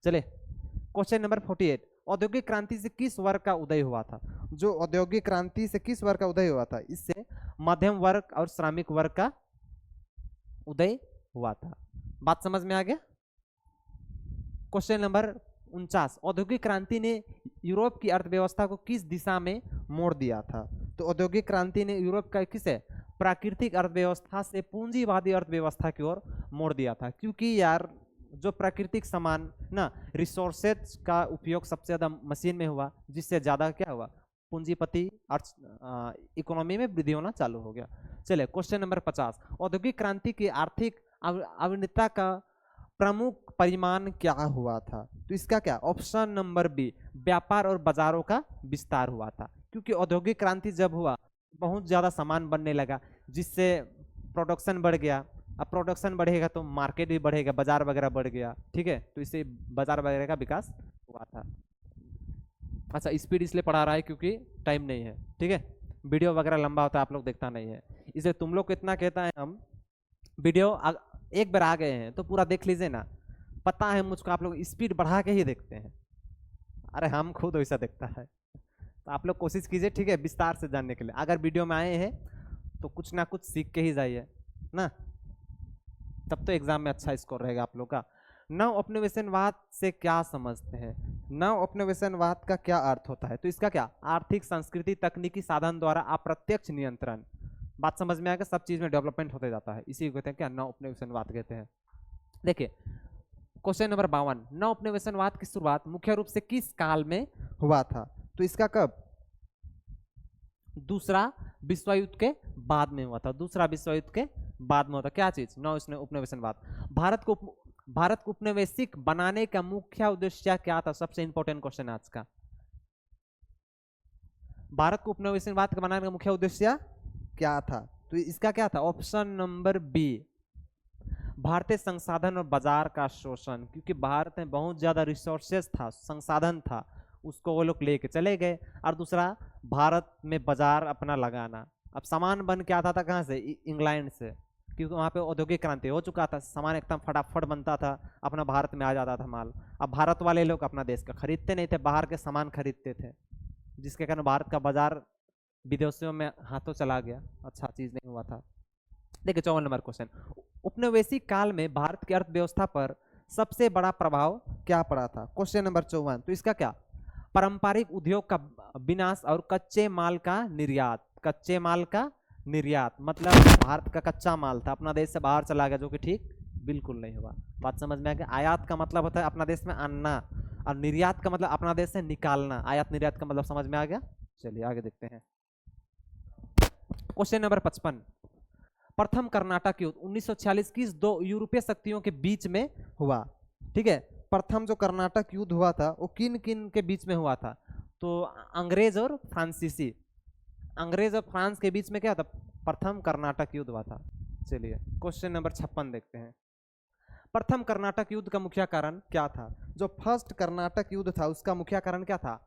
चले क्वेश्चन नंबर 48, औद्योगिक क्रांति से किस वर्ग का उदय हुआ था? जो औद्योगिक क्रांति से किस वर्ग का उदय हुआ था? इससे मध्यम वर्ग और श्रमिक वर्ग का उदय हुआ था। बात समझ में आ गया? क्वेश्चन नंबर 49, औद्योगिक क्रांति ने यूरोप की अर्थव्यवस्था को किस दिशा में मोड़ दिया था? तो औद्योगिक क्रांति ने यूरोप का किसे प्राकृतिक अर्थव्यवस्था से पूंजीवादी अर्थव्यवस्था की ओर मोड़ दिया था। क्योंकि यार जो प्राकृतिक सामान ना, रिसोर्सेज का उपयोग सबसे ज्यादा मशीन में हुआ, जिससे ज्यादा क्या हुआ, पूंजीपति अर्थ इकोनॉमी में वृद्धि होना चालू हो गया। चलिए क्वेश्चन नंबर 50, औद्योगिक क्रांति की आर्थिक अविनता का प्रमुख परिमाण क्या हुआ था? तो इसका क्या, ऑप्शन नंबर बी, व्यापार और बाजारों का विस्तार हुआ था। क्योंकि औद्योगिक क्रांति जब हुआ बहुत ज्यादा सामान बनने लगा, जिससे प्रोडक्शन बढ़ गया। अब प्रोडक्शन बढ़ेगा तो मार्केट भी बढ़ेगा, बाजार वगैरह बढ़ गया, ठीक है? तो इससे बाजार वगैरह का विकास हुआ था। अच्छा, स्पीड इसलिए पढ़ा रहा है क्योंकि टाइम नहीं है, ठीक है? वीडियो वगैरह लंबा होता है, आप लोग देखता नहीं है, इसलिए तुम लोग को इतना कहता है, हम वीडियो एक बार आ गए हैं तो पूरा देख लीजिए ना। पता है मुझको आप लोग स्पीड बढ़ा के ही देखते हैं, अरे हम खुद वैसा देखता है। तो आप लोग कोशिश कीजिए, ठीक है, विस्तार से जानने के लिए। अगर वीडियो में आए हैं तो कुछ ना कुछ सीख के ही जाइए ना, तब तो एग्जाम में अच्छा स्कोर रहेगा आप लोग का। नव उपनिवेशवाद से क्या समझते हैं? नव उपनिवेशवाद का क्या अर्थ होता है? तो इसका क्या, आर्थिक, संस्कृति, तकनीकी साधन द्वारा अप्रत्यक्ष नियंत्रण। बात समझ में आएगा, सब चीज में डेवलपमेंट होते जाता है, इसी को कहते हैं क्या, नव उपनिवेशवाद कहते हैं। देखिए क्वेश्चन नंबर 52, नव उपनिवेशवाद की शुरुआत मुख्य रूप से किस काल में हुआ था? तो इसका कब, दूसरा विश्व युद्ध के बाद में हुआ था। दूसरा विश्व युद्ध के बाद में होता क्या चीज, नव उपनिवेशवाद। भारत को उपनिवेशिक बनाने का मुख्य उद्देश्य क्या था? सबसे इंपॉर्टेंट क्वेश्चन आज का। भारत को उपनिवेशवाद का बनाने का मुख्य उद्देश्य क्या था? तो इसका क्या था, ऑप्शन नंबर बी, भारतीय संसाधन और बाजार का शोषण। क्योंकि भारत में बहुत ज्यादा रिसोर्सेस था, संसाधन था, उसको वो लोग लेके चले गए। और दूसरा, भारत में बाजार अपना लगाना। अब सामान बन के आता था कहाँ से, इंग्लैंड से, क्योंकि वहाँ पे औद्योगिक क्रांति हो चुका था, सामान एकदम फटाफट बनता था, अपना भारत में आ जाता था माल। अब भारत वाले लोग अपना देश का खरीदते नहीं थे, बाहर के सामान खरीदते थे, जिसके कारण भारत का बाजार विदेशियों में हाथों चला गया, अच्छा चीज नहीं हुआ था। देखिए 54 नंबर क्वेश्चन, उपनिवेशिक काल में भारत की अर्थव्यवस्था पर सबसे बड़ा प्रभाव क्या पड़ा था? क्वेश्चन नंबर 54, तो इसका क्या, पारंपरिक उद्योग का विनाश और कच्चे माल का निर्यात। कच्चे माल का निर्यात मतलब भारत का कच्चा माल था, अपना देश से बाहर चला गया, जो कि ठीक बिल्कुल नहीं हुआ। बात समझ में आ गया। आयात का मतलब होता है अपना देश में आना, और निर्यात का मतलब अपना देश से निकालना। आयात निर्यात का मतलब समझ में आ गया। चलिए आगे देखते हैं। क्वेश्चन नंबर 55, प्रथम कर्नाटक युद्ध 1946 किस दो यूरोपीय शक्तियों के बीच में हुआ? ठीक है, प्रथम जो कर्नाटक युद्ध हुआ था वो किन किन के बीच में हुआ था? तो अंग्रेज और फ्रांसीसी, अंग्रेज और फ्रांस के बीच में क्या था, प्रथम कर्नाटक युद्ध हुआ था। चलिए क्वेश्चन नंबर 56 देखते हैं। प्रथम कर्नाटक युद्ध का मुख्य कारण क्या था? जो फर्स्ट कर्नाटक युद्ध था उसका मुख्य कारण क्या था?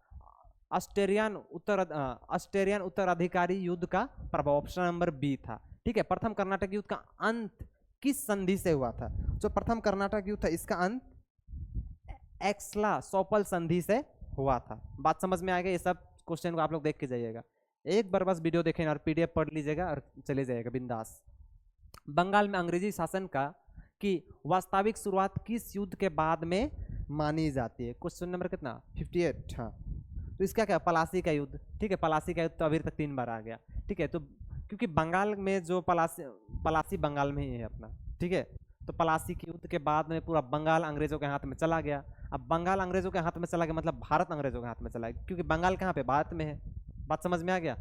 ऑस्ट्रेलियन उत्तराधिकारी युद्ध का प्रभाव, ऑप्शन नंबर बी था। ठीक है, प्रथम कर्नाटक युद्ध का अंत किस संधि से हुआ था? जो प्रथम कर्नाटक युद्ध था इसका अंत एक्सला सोपल संधि से हुआ था। बात समझ में आएगा। ये सब क्वेश्चन को आप लोग देख के जाइएगा, एक बार बस वीडियो देखें और पीडीएफ पढ़ लीजिएगा और चले जाइएगा बिंदास। बंगाल में अंग्रेजी शासन का की वास्तविक शुरुआत किस युद्ध के बाद में मानी जाती है? क्वेश्चन नंबर कितना, 58। हाँ, तो इसका क्या, पलासी का युद्ध। ठीक है, पलासी का युद्ध तो अभी तक 3 बार आ गया। ठीक है, तो क्योंकि बंगाल में जो पलासी बंगाल में ही है अपना। ठीक है, तो पलासी के युद्ध के बाद में पूरा बंगाल अंग्रेजों के हाथ में चला गया। अब बंगाल अंग्रेजों के हाथ में चला गया मतलब भारत अंग्रेजों के हाथ में चला गया, क्योंकि बंगाल कहाँ पे, भारत में है। बात समझ में आ गया।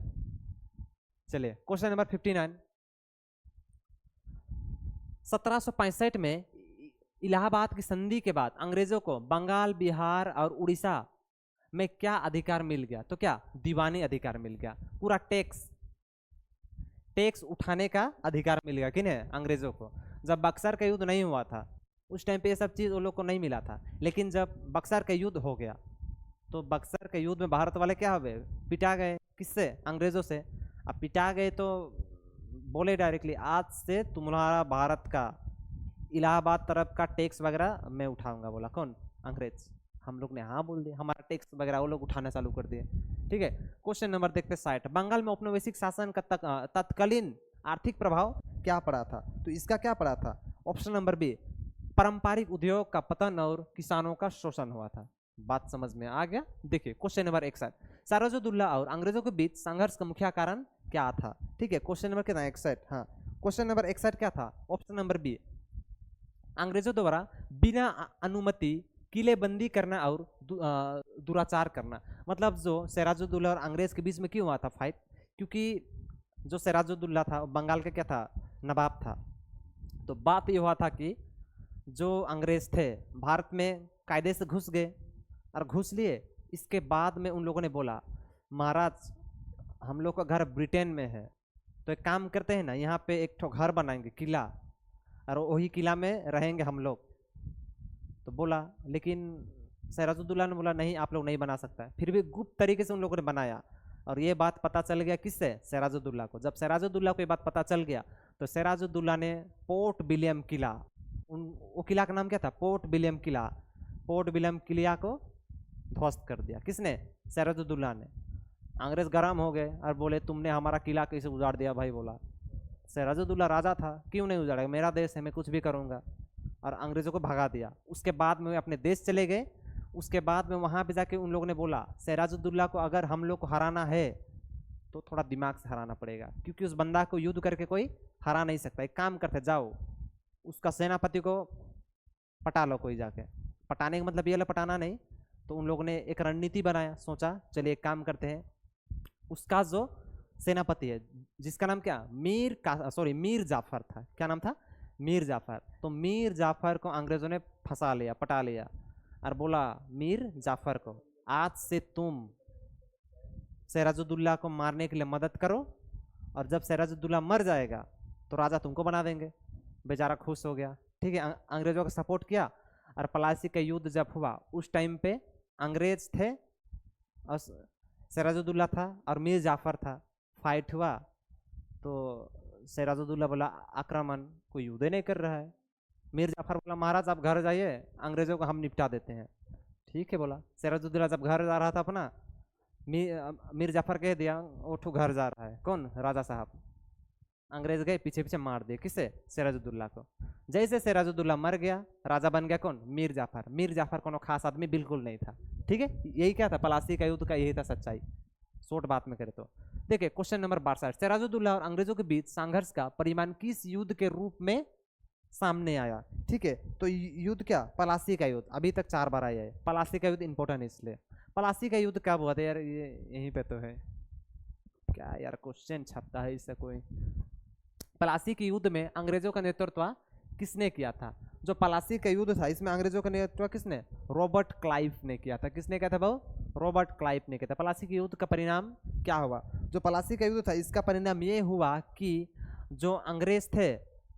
चलिए क्वेश्चन नंबर 59, 1765 में इलाहाबाद की संधि के बाद अंग्रेजों को बंगाल, बिहार और उड़ीसा में क्या अधिकार मिल गया? तो क्या, दीवानी अधिकार मिल गया। पूरा टैक्स उठाने का अधिकार मिल गया किन्हें, अंग्रेजों को। जब बक्सर का युद्ध नहीं हुआ था उस टाइम पे ये सब चीज उन लोग को नहीं मिला था, लेकिन जब बक्सर का युद्ध हो गया तो बक्सर के युद्ध में भारत वाले क्या हुए, पिटा गए। किससे, अंग्रेजों से। अब पिटा गए तो बोले डायरेक्टली, आज से तुम्हारा भारत का इलाहाबाद तरफ का टैक्स वगैरह मैं उठाऊंगा। बोला कौन, अंग्रेज। हम लोग ने हाँ बोल दिया, हमारा टैक्स वगैरह वो लोग उठाना चालू कर दिए। ठीक है, क्वेश्चन नंबर देखते 60, बंगाल में औपनिवेशिक शासन का तत्कालीन आर्थिक प्रभाव क्या पड़ा था? तो इसका क्या पड़ा था? ऑप्शन नंबर बी, पारंपरिक उद्योग का पतन और किसानों का शोषण हुआ था। बात समझ में आ गया। देखिए क्वेश्चन नंबर 61, सिराजुद्दौला और अंग्रेजों के बीच संघर्ष का मुख्य कारण क्या था? ठीक है, क्वेश्चन नंबर कितना, 61। हाँ, क्वेश्चन नंबर 61 क्या था? ऑप्शन नंबर बी, अंग्रेजों द्वारा बिना अनुमति किलेबंदी करना और दुराचार करना। मतलब जो सिराजुद्दौला और अंग्रेज के बीच में क्यों हुआ था फाइट? क्योंकि जो सिराजुद्दौला था बंगाल का क्या था, नवाब था। तो बात ये हुआ था कि जो अंग्रेज थे भारत में कायदे से घुस गए और घुस लिए। इसके बाद में उन लोगों ने बोला, महाराज हम लोग का घर ब्रिटेन में है, तो एक काम करते हैं ना, यहाँ पे एक ठो घर बनाएंगे, किला, और वही किला में रहेंगे हम लोग। तो बोला, लेकिन सिराजुद्दौला ने बोला नहीं, आप लोग नहीं बना सकता है। फिर भी गुप्त तरीके से उन लोगों ने बनाया, और ये बात पता चल गया किससे, सिराजुद्दौला को। जब सिराजुद्दौला को ये बात पता चल गया तो सिराजुद्दौला ने पोर्ट विलियम किला, वो किला का नाम क्या था, पोर्ट विलियम किला, पोर्ट विलियम किला को ध्वस्त कर दिया। किसने, सिराजुद्दौला ने। अंग्रेज गर्म हो गए और बोले तुमने हमारा किला कैसे उजाड़ दिया भाई। बोला सिराजुद्दौला राजा था, क्यों नहीं उजाड़ेगा, मेरा देश है, मैं कुछ भी करूँगा। और अंग्रेज़ों को भगा दिया। उसके बाद में वे अपने देश चले गए। उसके बाद में वहाँ पे जाके उन लोगों ने बोला सिराजुद्दौला को अगर हम लोग को हराना है तो थोड़ा दिमाग से हराना पड़ेगा, क्योंकि उस बंदा को युद्ध करके कोई हरा नहीं सकता। एक काम करते, जाओ उसका सेनापति को पटा लो कोई जाके। पटाने का मतलब ये पटाना नहीं, तो उन लोगों ने एक रणनीति बनाया, सोचा चलिए एक काम करते हैं, उसका जो सेनापति है जिसका नाम क्या मीर जाफर था। क्या नाम था? मीर जाफर। तो मीर जाफर को अंग्रेजों ने फंसा लिया, पटा लिया और बोला मीर जाफर को आज से तुम सिराजुद्दौला को मारने के लिए मदद करो, और जब सिराजुद्दौला मर जाएगा तो राजा तुमको बना देंगे। बेचारा खुश हो गया, ठीक है, अंग्रेजों का सपोर्ट किया। और प्लासी का युद्ध जब हुआ उस टाइम पे अंग्रेज थे और सिराजुद्दौला था और मीर जाफर था। फाइट हुआ तो सिराजुद्दौला बोला आक्रमण, कोई युद्ध नहीं कर रहा है। मीर जाफर बोला महाराज आप घर जाइए, अंग्रेजों को हम निपटा देते हैं। ठीक है बोला। सिराजुद्दौला जब घर जा रहा था अपना, मीर जाफर कह दिया उठो घर जा रहा है। कौन? राजा साहब। अंग्रेज गए पीछे पीछे मार दिए, किसे? सिराजुद्दौला को। जैसे सिराजुद्दौला मर गया, राजा बन गया कौन? मीर जाफर। मीर जाफर कोनो खास आदमी बिल्कुल नहीं था, ठीक है। यही क्या था प्लासी का युद्ध का, यही था सच्चाई, शॉर्ट बात में करे तो। देखिए क्वेश्चन नंबर 62, सिराजुद्दौला और अंग्रेजों के बीच संघर्ष का परिमाण किस युद्ध के रूप में सामने आया? ठीक है, तो युद्ध क्या? प्लासी का युद्ध। अभी तक 4 बार आया है। प्लासी का युद्ध इंपॉर्टेंट है इसलिए। प्लासी का युद्ध कब हुआ था यार? ये यहीं पे तो है क्या यार, क्वेश्चन छपता है इससे कोई। प्लासी के युद्ध में अंग्रेजों का नेतृत्व किसने किया था? जो प्लासी का युद्ध था इसमें अंग्रेजों का नेतृत्व किसने? रॉबर्ट क्लाइव ने किया था। किसने किया था भाऊ? रॉबर्ट क्लाइव ने किया था। प्लासी के युद्ध का परिणाम क्या हुआ? जो प्लासी का युद्ध था इसका परिणाम ये हुआ कि जो अंग्रेज थे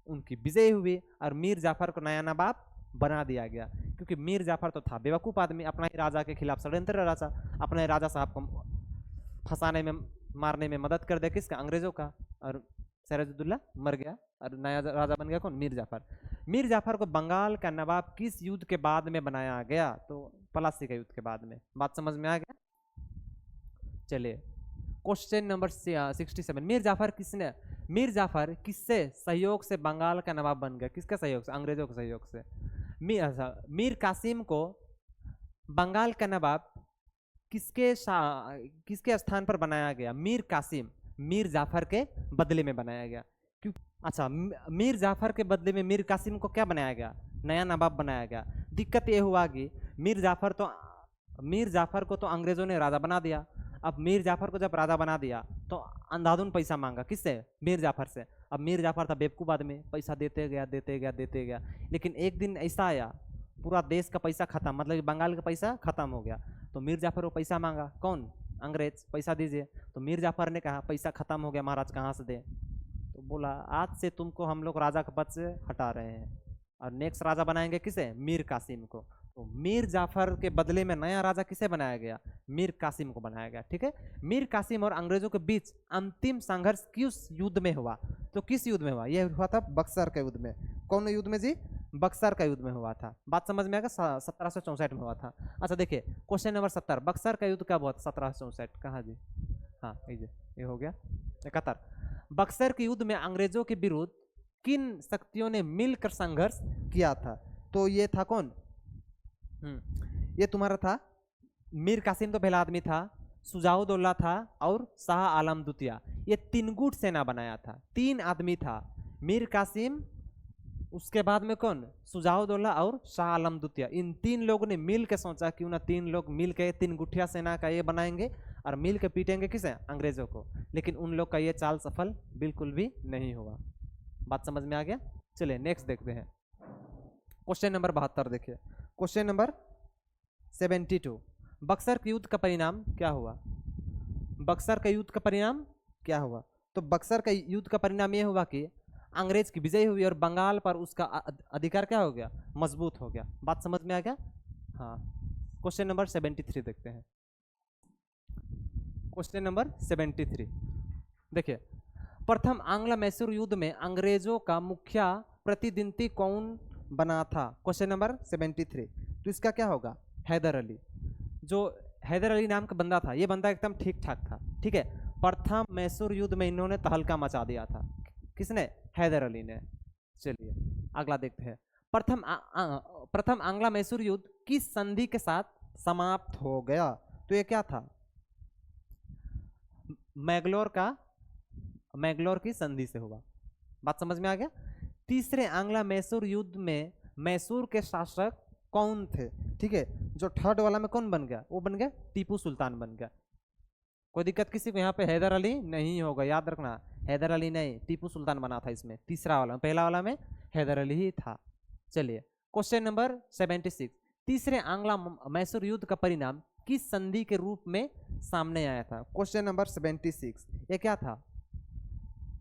उनकी विजय हुई और मीर जाफर को नया नवाब बना दिया गया। क्योंकि मीर जाफर तो था बेवकूफ़ आदमी, अपना ही राजा के खिलाफ षड्यंत्र रचा, अपने राजा साहब को फंसाने में मारने में मदद कर दे किसका? अंग्रेजों का। और सिराजुद्दौला मर गया और नया राजा बन गया कौन? मीर जाफर। मीर जाफर को बंगाल का नवाब किस युद्ध के बाद में बनाया गया? तो प्लासी का युद्ध के बाद में। बात समझ में आ गया? चलिए क्वेश्चन नंबर 67, मीर जाफर किससे सहयोग से बंगाल का नवाब बन गया? किसके सहयोग से? अंग्रेजों के सहयोग से। मीर कासिम को बंगाल का नवाब किसके स्थान पर बनाया गया? मीर कासिम मीर जाफर के बदले में बनाया गया। क्यों? अच्छा, मीर जाफर के बदले में मीर कासिम को क्या बनाया गया? नया नवाब बनाया गया। दिक्कत ये हुआ कि मीर जाफर को तो अंग्रेजों ने राजा बना दिया। अब मीर जाफर को जब राजा बना दिया तो अंधाधुन पैसा मांगा, किससे? मीर जाफर से। अब मीर जाफर था बेवकूफ़ आदमी, पैसा देते गया। लेकिन एक दिन ऐसा आया पूरा देश का पैसा खत्म, मतलब कि बंगाल का पैसा खत्म हो गया। तो मीर जाफर को पैसा मांगा, कौन? अंग्रेज, पैसा दीजिए। तो मीर जाफर ने कहा पैसा खत्म हो गया महाराज, कहाँ से दे? तो बोला आज से तुमको हम लोग राजा के पद से हटा रहे हैं और नेक्स्ट राजा बनाएंगे किसे? मीर कासिम को। तो मीर जाफर के बदले में नया राजा किसे बनाया गया? मीर कासिम को बनाया गया, ठीक है। मीर कासिम और अंग्रेजों के बीच अंतिम संघर्ष किस युद्ध में हुआ? तो किस युद्ध में हुआ? यह हुआ था बक्सर के युद्ध में। कौन युद्ध में जी? बक्सर का युद्ध में हुआ था। बात समझ में आएगा? 1764 में हुआ था। अच्छा देखिए क्वेश्चन नंबर 70, बक्सर का युद्ध कब हुआ था? 1764। कहाँ जी? हाँ ये हो गया। 71, बक्सर के युद्ध में अंग्रेजों के विरुद्ध किन शक्तियों ने मिलकर संघर्ष किया था? तो ये था कौन? ये तुम्हारा था मीर कासिम, तो पहला आदमी था, सुजाउद्दौला था और शाह आलम द्वितीय। ये 3 गुट सेना बनाया था, 3 आदमी था, मीर कासिम, उसके बाद में कौन? सुजाउद्दौला और शाह आलम द्वितीय। इन 3 लोगों ने मिल के सोचा क्यों ना 3 लोग मिल के 3 गुठिया सेना का ये बनाएंगे और मिल के पीटेंगे किसे? अंग्रेजों को। लेकिन उन लोग का ये चाल सफल बिल्कुल भी नहीं हुआ। बात समझ में आ गया? चलिए नेक्स्ट देखते हैं क्वेश्चन नंबर 72। देखिए क्वेश्चन नंबर 72, बक्सर के युद्ध का परिणाम क्या हुआ? बक्सर का युद्ध का परिणाम क्या हुआ? तो बक्सर का युद्ध का परिणाम ये हुआ कि अंग्रेज की विजय हुई और बंगाल पर उसका अधिकार क्या हो गया? मजबूत हो गया। बात समझ में आ गया? हाँ। क्वेश्चन नंबर 73 देखते हैं। क्वेश्चन नंबर 73 देखिए, प्रथम आंग्ल मैसूर युद्ध में अंग्रेजों का मुखिया प्रतिद्वंदी कौन बना था? Question number 73। तो इसका क्या होगा? हैदर अली। जो हैदर अली नाम का बंदा था, ये बंदा एकदम ठीक ठाक था, ठीक है। प्रथम मैसूर युद्ध में इन्होंने तहलका मचा दिया था। किसने? हैदर अली ने। चलिए अगला देखते हैं। प्रथम आंग्ला मैसूर युद्ध किस संधि के साथ समाप्त हो गया? तो ये क्या था? मैग्लोर की संधि से हुआ। बात समझ में आ गया? तीसरे आंग्ला मैसूर युद्ध में मैसूर के शासक कौन थे? ठीक है, जो थर्ड वाला में कौन बन गया? वो बन गया टीपू सुल्तान बन गया। कोई दिक्कत किसी को यहाँ पे? हैदर अली नहीं होगा, याद रखना। हैदर अली नहीं, टीपू सुल्तान बना था इसमें। तीसरा वाला, पहला वाला में हैदर अली ही था। चलिए क्वेश्चन नंबर 76। तीसरे आंग्ला मैसूर युद्ध का परिणाम किस संधि के रूप में सामने आया था? क्वेश्चन नंबर 76 ये क्या था?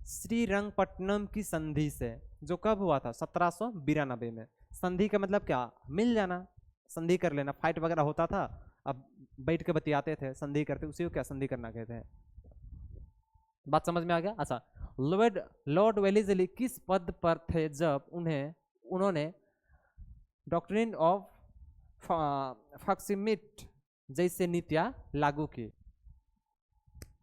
श्रीरंगपट्टनम की संधि से, जो कब हुआ था? 1792 में। संधि का मतलब क्या? मिल जाना, संधि कर लेना। फाइट वगैरह होता था, अब बैठ के बतियाते थे, संधि करते, उसी को क्या संधि करना कहते हैं। बात समझ में आ गया? अच्छा, लॉर्ड वेलेस्ली किस पद पर थे जब उन्होंने डॉक्ट्रिन ऑफ प्रॉक्सिमिटी जैसे नीतियां लागू की?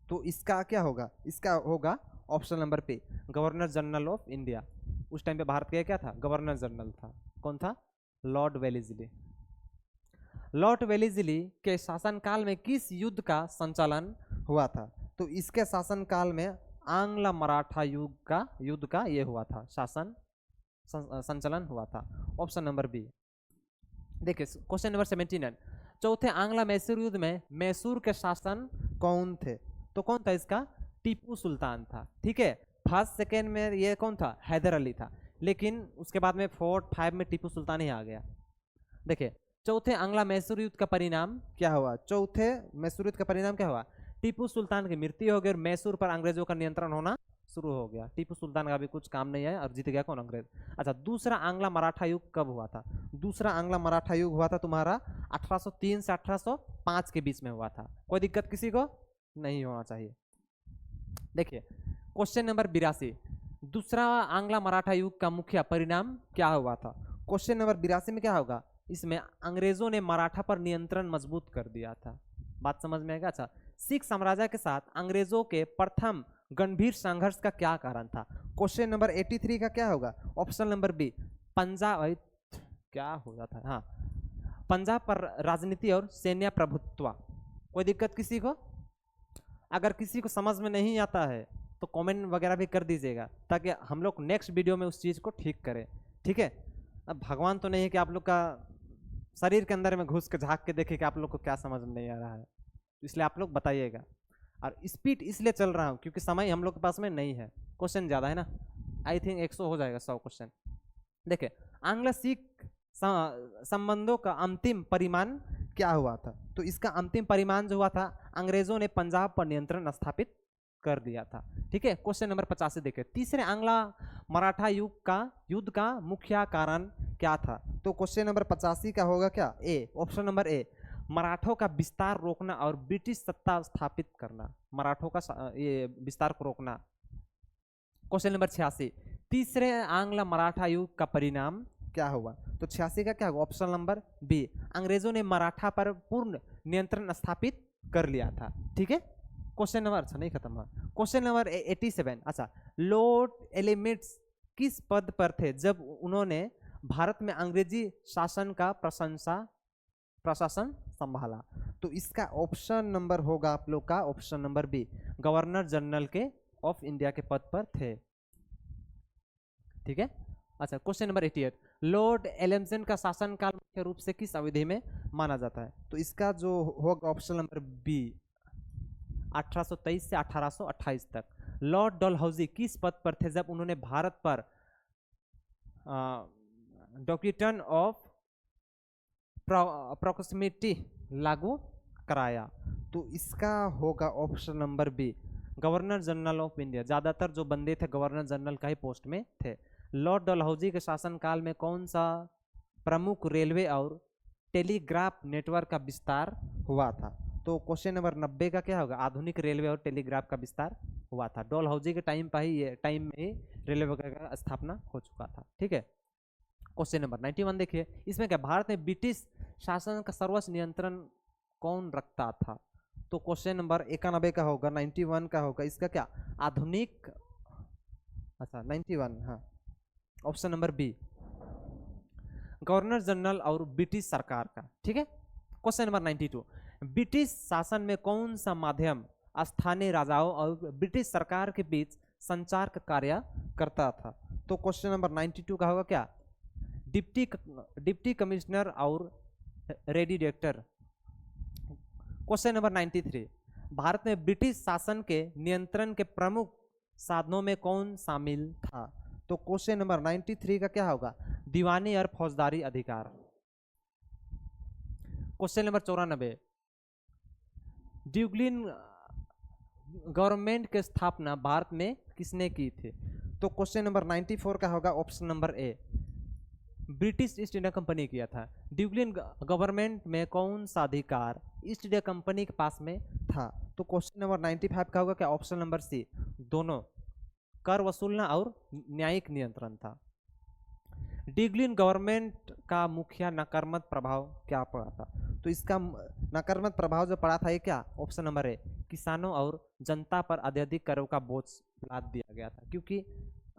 तो इसका क्या होगा? इसका होगा ऑप्शन नंबर पे, गवर्नर जनरल ऑफ इंडिया। उस टाइम पे भारत का क्या था? गवर्नर जनरल था। कौन था? Lord Wellesley. लॉर्ड वेलेस्ली के शासनकाल में किस युद्ध का संचालन हुआ था? तो इसके शासनकाल में आंग्ल मराठा युद्ध का ये हुआ था, शासन संचालन हुआ था। Option number B. देखिए क्वेश्चन नंबर 79। चौथे आंग्ला मैसूर युद्ध में मैसूर के शासन कौन थे? तो कौन था इसका? टीपू सुल्तान था। ठीक है, फर्स्ट सेकेंड में ये कौन था? हैदर अली था। लेकिन उसके बाद में 4, 5 में टीपू सुल्तान ही आ गया। देखिए चौथे आंग्ला मैसूर युद्ध का परिणाम क्या हुआ? चौथे मैसूर युद्ध का परिणाम क्या हुआ? टीपू सुल्तान की मृत्यु हो गई और मैसूर पर अंग्रेजों का नियंत्रण होना शुरू हो गया। टीपू सुल्तान का भी कुछ काम नहीं है और जीत गया कौन? अंग्रेज। अच्छा, दूसरा आंग्ला मराठा युग कब हुआ था? दूसरा आंग्ला मराठा युग हुआ था तुम्हारा 1803 से 1805 के बीच में हुआ था। कोई दिक्कत किसी को नहीं होना चाहिए। देखिए क्वेश्चन नंबर 82। दूसरा आंग्ला मराठा युग का मुख्य परिणाम क्या हुआ था? क्वेश्चन नंबर 82 में क्या होगा? इसमें अंग्रेजों ने मराठा पर नियंत्रण मजबूत कर दिया था। बात समझ में आएगा? अच्छा, सिख साम्राज्य के साथ अंग्रेजों के प्रथम गंभीर संघर्ष का क्या कारण था? क्वेश्चन नंबर 83 का क्या होगा? Option number B, Punjab. क्या हो जाता है? हाँ, पंजाब पर राजनीति और सैन्य प्रभुत्व। कोई दिक्कत किसी को? अगर किसी को समझ में नहीं आता है तो कमेंट वगैरह भी कर दीजिएगा, ताकि हम लोग नेक्स्ट वीडियो में उस चीज़ को ठीक करें। ठीक है, अब भगवान तो नहीं है कि आप लोग का शरीर के अंदर में घुस के झाँक के देखे कि आप लोग को क्या समझ में नहीं आ रहा है, तो इसलिए आप लोग बताइएगा। और स्पीड इसलिए चल रहा हूँ क्योंकि समय हम लोग के पास में नहीं है, क्वेश्चन ज़्यादा है ना। आई थिंक 100 हो जाएगा, 100 क्वेश्चन। देखिए आंग्ल सिख संबंधों का अंतिम परिणाम क्या हुआ था? तो इसका अंतिम परिणाम जो हुआ था, अंग्रेजों ने पंजाब पर नियंत्रण स्थापित कर दिया था। ठीक है, क्वेश्चन नंबर 85 देखिए। तीसरे आंग्ला मराठा युद्ध का मुख्य कारण क्या था? तो क्वेश्चन नंबर 85 का होगा क्या? ए, ऑप्शन नंबर ए, मराठों का विस्तार रोकना और ब्रिटिश सत्ता स्थापित करना। मराठों का ये विस्तार को रोकना। Question number 86। तीसरे आंग्ल मराठा युद्ध का परिणाम क्या हुआ? तो 86 का क्या होगा? ऑप्शन नंबर बी, अंग्रेजों ने मराठा पर पूर्ण नियंत्रण स्थापित कर लिया था। ठीक है, क्वेश्चन नंबर, अच्छा नहीं खत्म हुआ, क्वेश्चन नंबर 87। अच्छा, लॉर्ड एलिमिट्स किस पद पर थे जब उन्होंने भारत में अंग्रेजी शासन का प्रशासन संभाला? तो इसका ऑप्शन नंबर होगा आप लोग का option number B, governor general के ऑफ इंडिया के पद पर थे। ठीक है, अच्छा क्वेश्चन नंबर 88। लॉर्ड एलिम्सन का शासनकाल मुख्य रूप से किस अवधि में माना जाता है? तो इसका जो होगा ऑप्शन नंबर बी, 1823 से 1828 तक। लॉर्ड डलहौजी किस पद पर थे जब उन्होंने भारत पर डॉक्ट्रिन ऑफ प्रॉक्सिमिटी लागू कराया? तो इसका होगा option number B, governor general of India. ज्यादातर जो बंदे थे गवर्नर जनरल का ही पोस्ट में थे। लॉर्ड डलहौजी के शासनकाल में कौन सा प्रमुख रेलवे और टेलीग्राफ नेटवर्क का विस्तार हुआ था? तो क्वेश्चन नंबर 90 का क्या होगा? आधुनिक रेलवे और टेलीग्राफ का विस्तार हुआ था। डलहौजी के टाइम में ही रेलवे वगैरह का स्थापना हो चुका था। ठीक है, क्वेश्चन नंबर 91 देखिए। इसमें क्या भारत में ब्रिटिश शासन का सर्वोच्च नियंत्रण कौन रखता था? तो क्वेश्चन नंबर 91 का होगा, 91 का होगा इसका क्या, आधुनिक, अच्छा 91, हाँ option number B, governor general और ब्रिटिश सरकार का। ठीक है, क्वेश्चन नंबर 92, ब्रिटिश शासन में कौन सा माध्यम स्थानीय राजाओं और ब्रिटिश सरकार के बीच संचार का कार्य करता था। तो क्वेश्चन नंबर 92 का होगा क्या, डिप्टी कमिश्नर और रेडिडेक्टर। क्वेश्चन नंबर 93, भारत में ब्रिटिश शासन के नियंत्रण के प्रमुख साधनों में कौन शामिल था। तो क्वेश्चन नंबर 93 का क्या होगा, दीवानी और फौजदारी अधिकार। क्वेश्चन नंबर 94, ड्यूगलिन गवर्नमेंट की स्थापना भारत में किसने की थी। तो क्वेश्चन नंबर 94 का होगा option number A, British east India company किया था। ड्यूगलिन गवर्नमेंट में कौन सा अधिकार ईस्ट इंडिया कंपनी के पास में था। तो क्वेश्चन नंबर 95 का होगा क्या, ऑप्शन नंबर सी, दोनों, कर वसूलना और न्यायिक नियंत्रण था। ड्यूगलिन गवर्नमेंट का मुख्य नकारात्मक प्रभाव क्या पड़ा था। तो इसका नकारात्मक प्रभाव जो पड़ा था ये क्या, ऑप्शन नंबर ए, किसानों और जनता पर अत्यधिक करों का बोझ लाद दिया गया था, क्योंकि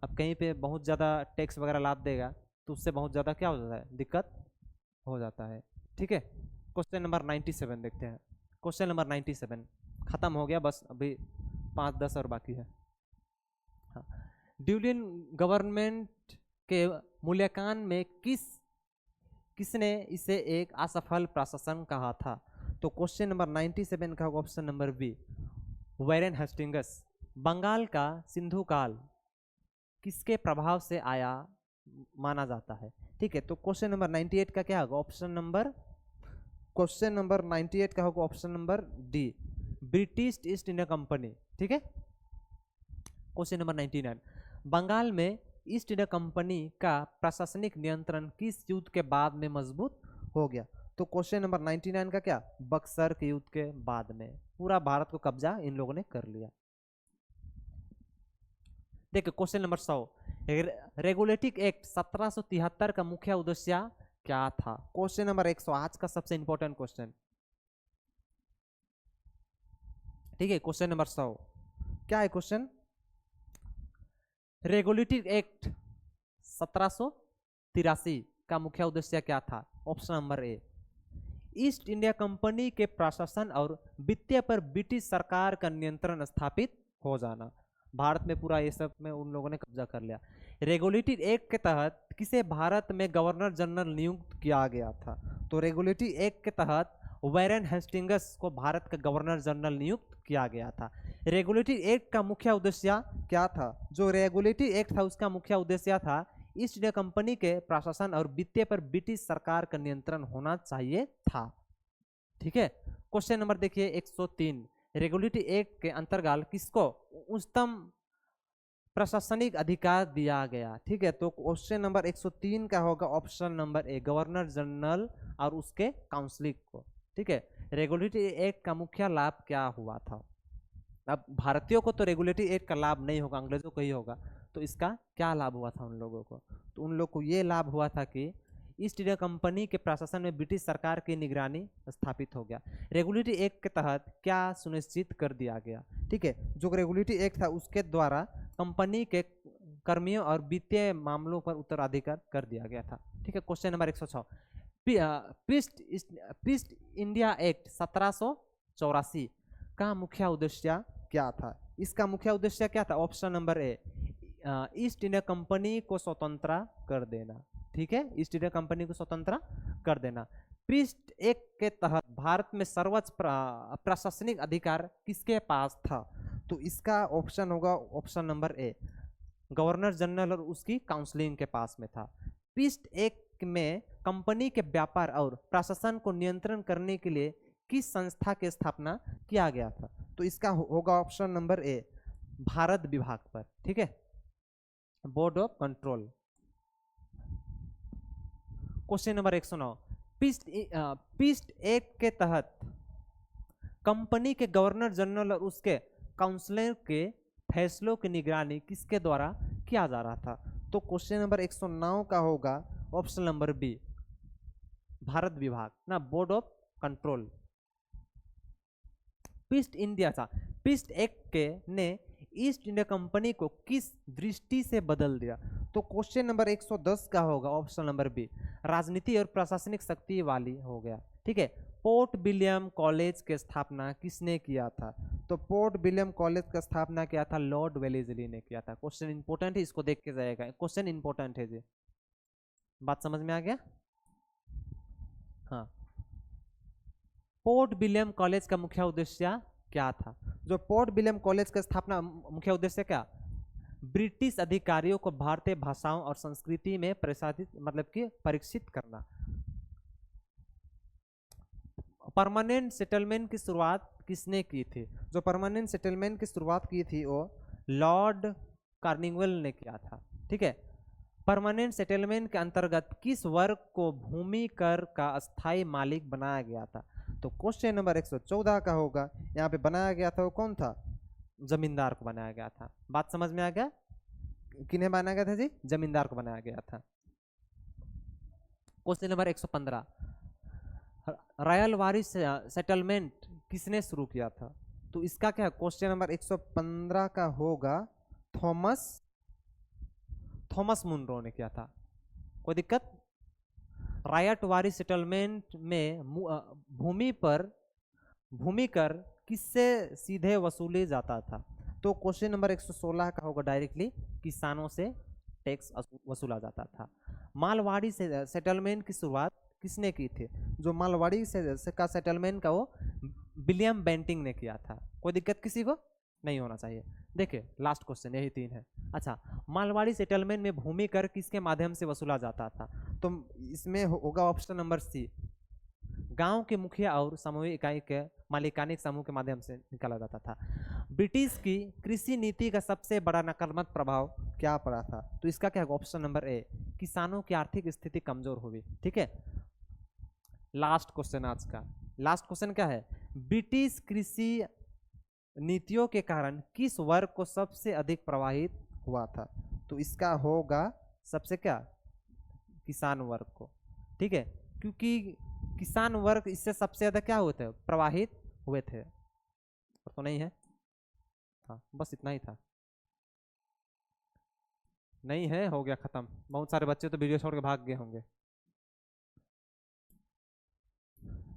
अब कहीं पे बहुत ज़्यादा टैक्स वगैरह लाद देगा तो उससे बहुत ज़्यादा क्या हो जाता है, दिक्कत हो जाता है। ठीक है, क्वेश्चन नंबर 97 देखते हैं। क्वेश्चन नंबर 97 खत्म हो गया, बस अभी 5-10 और बाकी है। हाँ, ड्यूगलिन गवर्नमेंट के मूल्यांकन में किसने इसे एक असफल प्रशासन कहा था। तो क्वेश्चन नंबर 97 का option number B, Warren Hastings. Bengal का सिंधु काल किसके प्रभाव से आया माना जाता है। ठीक है, तो क्वेश्चन नंबर 98 का क्या होगा, ऑप्शन नंबर, क्वेश्चन नंबर 98 का होगा option number D, British east India company. ठीक है, क्वेश्चन नंबर 99, बंगाल में ईस्ट इंडिया कंपनी का प्रशासनिक नियंत्रण किस युद्ध के बाद में मजबूत हो गया। तो क्वेश्चन नंबर 99 का क्या, बक्सर के युद्ध के बाद में पूरा भारत को कब्जा इन लोगों ने कर लिया। देखिए क्वेश्चन नंबर 100, रेगुलेटिंग एक्ट 1773 का मुख्य उद्देश्य क्या था। क्वेश्चन नंबर 100 आज का सबसे इंपॉर्टेंट क्वेश्चन। ठीक है, क्वेश्चन नंबर 100 क्या है क्वेश्चन, रेगुलेटिंग एक्ट 1783 का मुख्य उद्देश्य क्या था। Option number A, east India company के प्रशासन और वित्तीय पर ब्रिटिश सरकार का नियंत्रण स्थापित हो जाना। भारत में पूरा ये सब में उन लोगों ने कब्जा कर लिया। रेगुलेटरी एक्ट के तहत किसे भारत में गवर्नर जनरल नियुक्त किया गया था। तो रेगुलेटरी एक्ट के तहत वैरेन हेस्टिंग्स को भारत का गवर्नर जनरल नियुक्त किया गया था। रेगुलेटरी एक्ट का मुख्य उद्देश्य क्या था, जो रेगुलेटरी एक्ट था उसका मुख्य उद्देश्य था ईस्ट इंडिया कंपनी के प्रशासन और वित्तीय पर ब्रिटिश सरकार का नियंत्रण होना चाहिए था। ठीक है, क्वेश्चन नंबर देखिए 103, रेगुलेटरी एक्ट के अंतर्गत किसको उच्चतम प्रशासनिक अधिकार दिया गया। ठीक है, तो क्वेश्चन नंबर 103 का होगा option number A, governor general और उसके काउंसिल को। ठीक है, रेगुलेटरी एक्ट का मुख्य लाभ क्या हुआ था। अब भारतीयों को तो रेगुलेटरी एक्ट का लाभ नहीं होगा, अंग्रेजों को ही होगा। तो इसका क्या लाभ हुआ था उन लोगों को, तो उन लोग को ये लाभ हुआ था कि ईस्ट इंडिया कंपनी के प्रशासन में ब्रिटिश सरकार की निगरानी स्थापित हो गया। रेगुलेटरी एक्ट के तहत क्या सुनिश्चित कर दिया गया। ठीक है, जो रेगुलेटरी एक्ट था उसके द्वारा कंपनी के कर्मियों और वित्तीय मामलों पर उत्तराधिकार कर दिया गया था। ठीक है, question number 106, east India act 1784 का मुख्य उद्देश्य क्या था। इसका मुख्य उद्देश्य क्या था, option number A, east India company को स्वतंत्र कर देना। ठीक है, ईस्ट इंडिया कंपनी को स्वतंत्र कर देना। पीस्ट एक्ट के तहत भारत में सर्वोच्च प्रशासनिक अधिकार किसके पास था। तो इसका ऑप्शन होगा option number A, governor general और उसकी काउंसिलिंग के पास में था। पीस्ट एक्ट में कंपनी के व्यापार और प्रशासन को नियंत्रण करने के लिए किस संस्था की स्थापना किया गया था। तो इसका होगा ऑप्शन नंबर ए, भारत विभाग पर। ठीक है, board of control. Question number 109, पीस्ट एक्ट के तहत कंपनी के गवर्नर जनरल और उसके काउंसिलर के फैसलों की निगरानी किसके द्वारा किया जा रहा था। तो क्वेश्चन नंबर 109 का होगा ऑप्शन नंबर बी, भारत विभाग ना, board of control. East India था। पीस्ट एक्ट के ने ईस्ट इंडिया कंपनी को किस दृष्टि से बदल दिया? तो क्वेश्चन नंबर 110 का होगा ऑप्शन नंबर बी, राजनीति और प्रशासनिक शक्ति वाली हो गया। ठीक है, पोर्ट विलियम कॉलेज की स्थापना किसने किया था? तो पोर्ट विलियम कॉलेज का स्थापना किया था लॉर्ड वेलेस्ली ने किया था। क्वेश्चन इंपॉर्टेंट है, इसको देख के जाएगा, क्वेश्चन इंपॉर्टेंट है जी। बात समझ में आ गया? हाँ, पोर्ट विलियम कॉलेज का मुख्य उद्देश्य क्या था? जो पोर्ट विलियम कॉलेज का स्थापना मुख्य उद्देश्य क्या? ब्रिटिश अधिकारियों को भारतीय भाषाओं और संस्कृति में प्रसारित मतलब कि परीक्षित करना। परमानेंट सेटलमेंट की शुरुआत किसने की थी? जो परमानेंट सेटलमेंट की शुरुआत की थी वो लॉर्ड कार्निंगवेल ने किया था। ठीक है, परमानेंट सेटलमेंट के अंतर्गत किस वर्ग को भूमि कर का अस्थायी मालिक बनाया गया था? तो क्वेश्चन नंबर 114 का होगा, यहाँ पे बनाया गया था वो कौन था? जमींदार को बनाया गया था। बात समझ में आ गया? किन्हें बनाया गया था जी? जमींदार को बनाया गया था। क्वेश्चन नंबर 115, रॉयल वारिस सेटलमेंट किसने शुरू किया था? तो इसका क्या क्वेश्चन नंबर 115 का होगा, थॉमस मुनरो ने किया था। कोई दिक्कत? रायट वारिस सेटलमेंट में भूमि कर किससे सीधे वसूले जाता था? तो क्वेश्चन नंबर 116 का होगा, डायरेक्टली किसानों से टैक्स वसूला जाता था। मालवाड़ी से सेटलमेंट की शुरुआत किसने की थी? जो मालवाड़ी से का सेटलमेंट का वो विलियम बेंटिंग ने किया था। कोई दिक्कत किसी को नहीं होना चाहिए। देखिए लास्ट क्वेश्चन, यही 3 है। अच्छा, मालवाड़ी सेटलमेंट में भूमि कर किसके माध्यम से वसूला जाता था? तो इसमें होगा ऑप्शन नंबर सी, गांव के मुखिया और सामूहिक इकाई के मालिकानिक समूह के माध्यम से निकाला जाता था। ब्रिटिश की कृषि नीति का सबसे बड़ा नकारात्मक प्रभाव क्या पड़ा था? तो इसका क्या होगा? ऑप्शन नंबर ए, किसानों की आर्थिक स्थिति कमजोर हुई। ठीक है, लास्ट क्वेश्चन आज का। लास्ट क्वेश्चन क्या है? ब्रिटिश कृषि नीतियों के कारण किस वर्ग को सबसे अधिक प्रभावित हुआ था? तो इसका होगा सबसे क्या? किसान वर्ग को। ठीक है, क्योंकि किसान वर्ग इससे सबसे ज्यादा क्या हुए थे? प्रभावित हुए थे। तो नहीं है? हाँ, बस इतना ही था। नहीं है, हो गया खत्म। बहुत सारे बच्चे तो वीडियो छोड़ के भाग गए होंगे।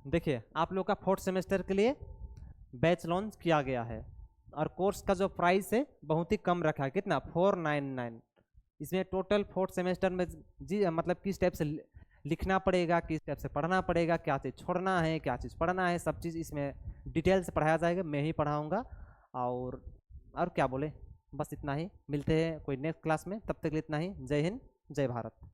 देखिए आप लोग का 4th सेमेस्टर के लिए बैच लॉन्च किया गया है और कोर्स का जो प्राइस है बहुत ही कम रखा है। कितना? 499। इसमें टोटल 4th सेमेस्टर में जी मतलब किस टाइप से लिखना पड़ेगा, किस टाइप से पढ़ना पड़ेगा, क्या चीज़ छोड़ना है, क्या चीज़ पढ़ना है, सब चीज़ इसमें डिटेल से पढ़ाया जाएगा। मैं ही पढ़ाऊँगा। और क्या बोले, बस इतना ही। मिलते हैं कोई नेक्स्ट क्लास में, तब तक के लिए इतना ही। जय हिंद, जय भारत।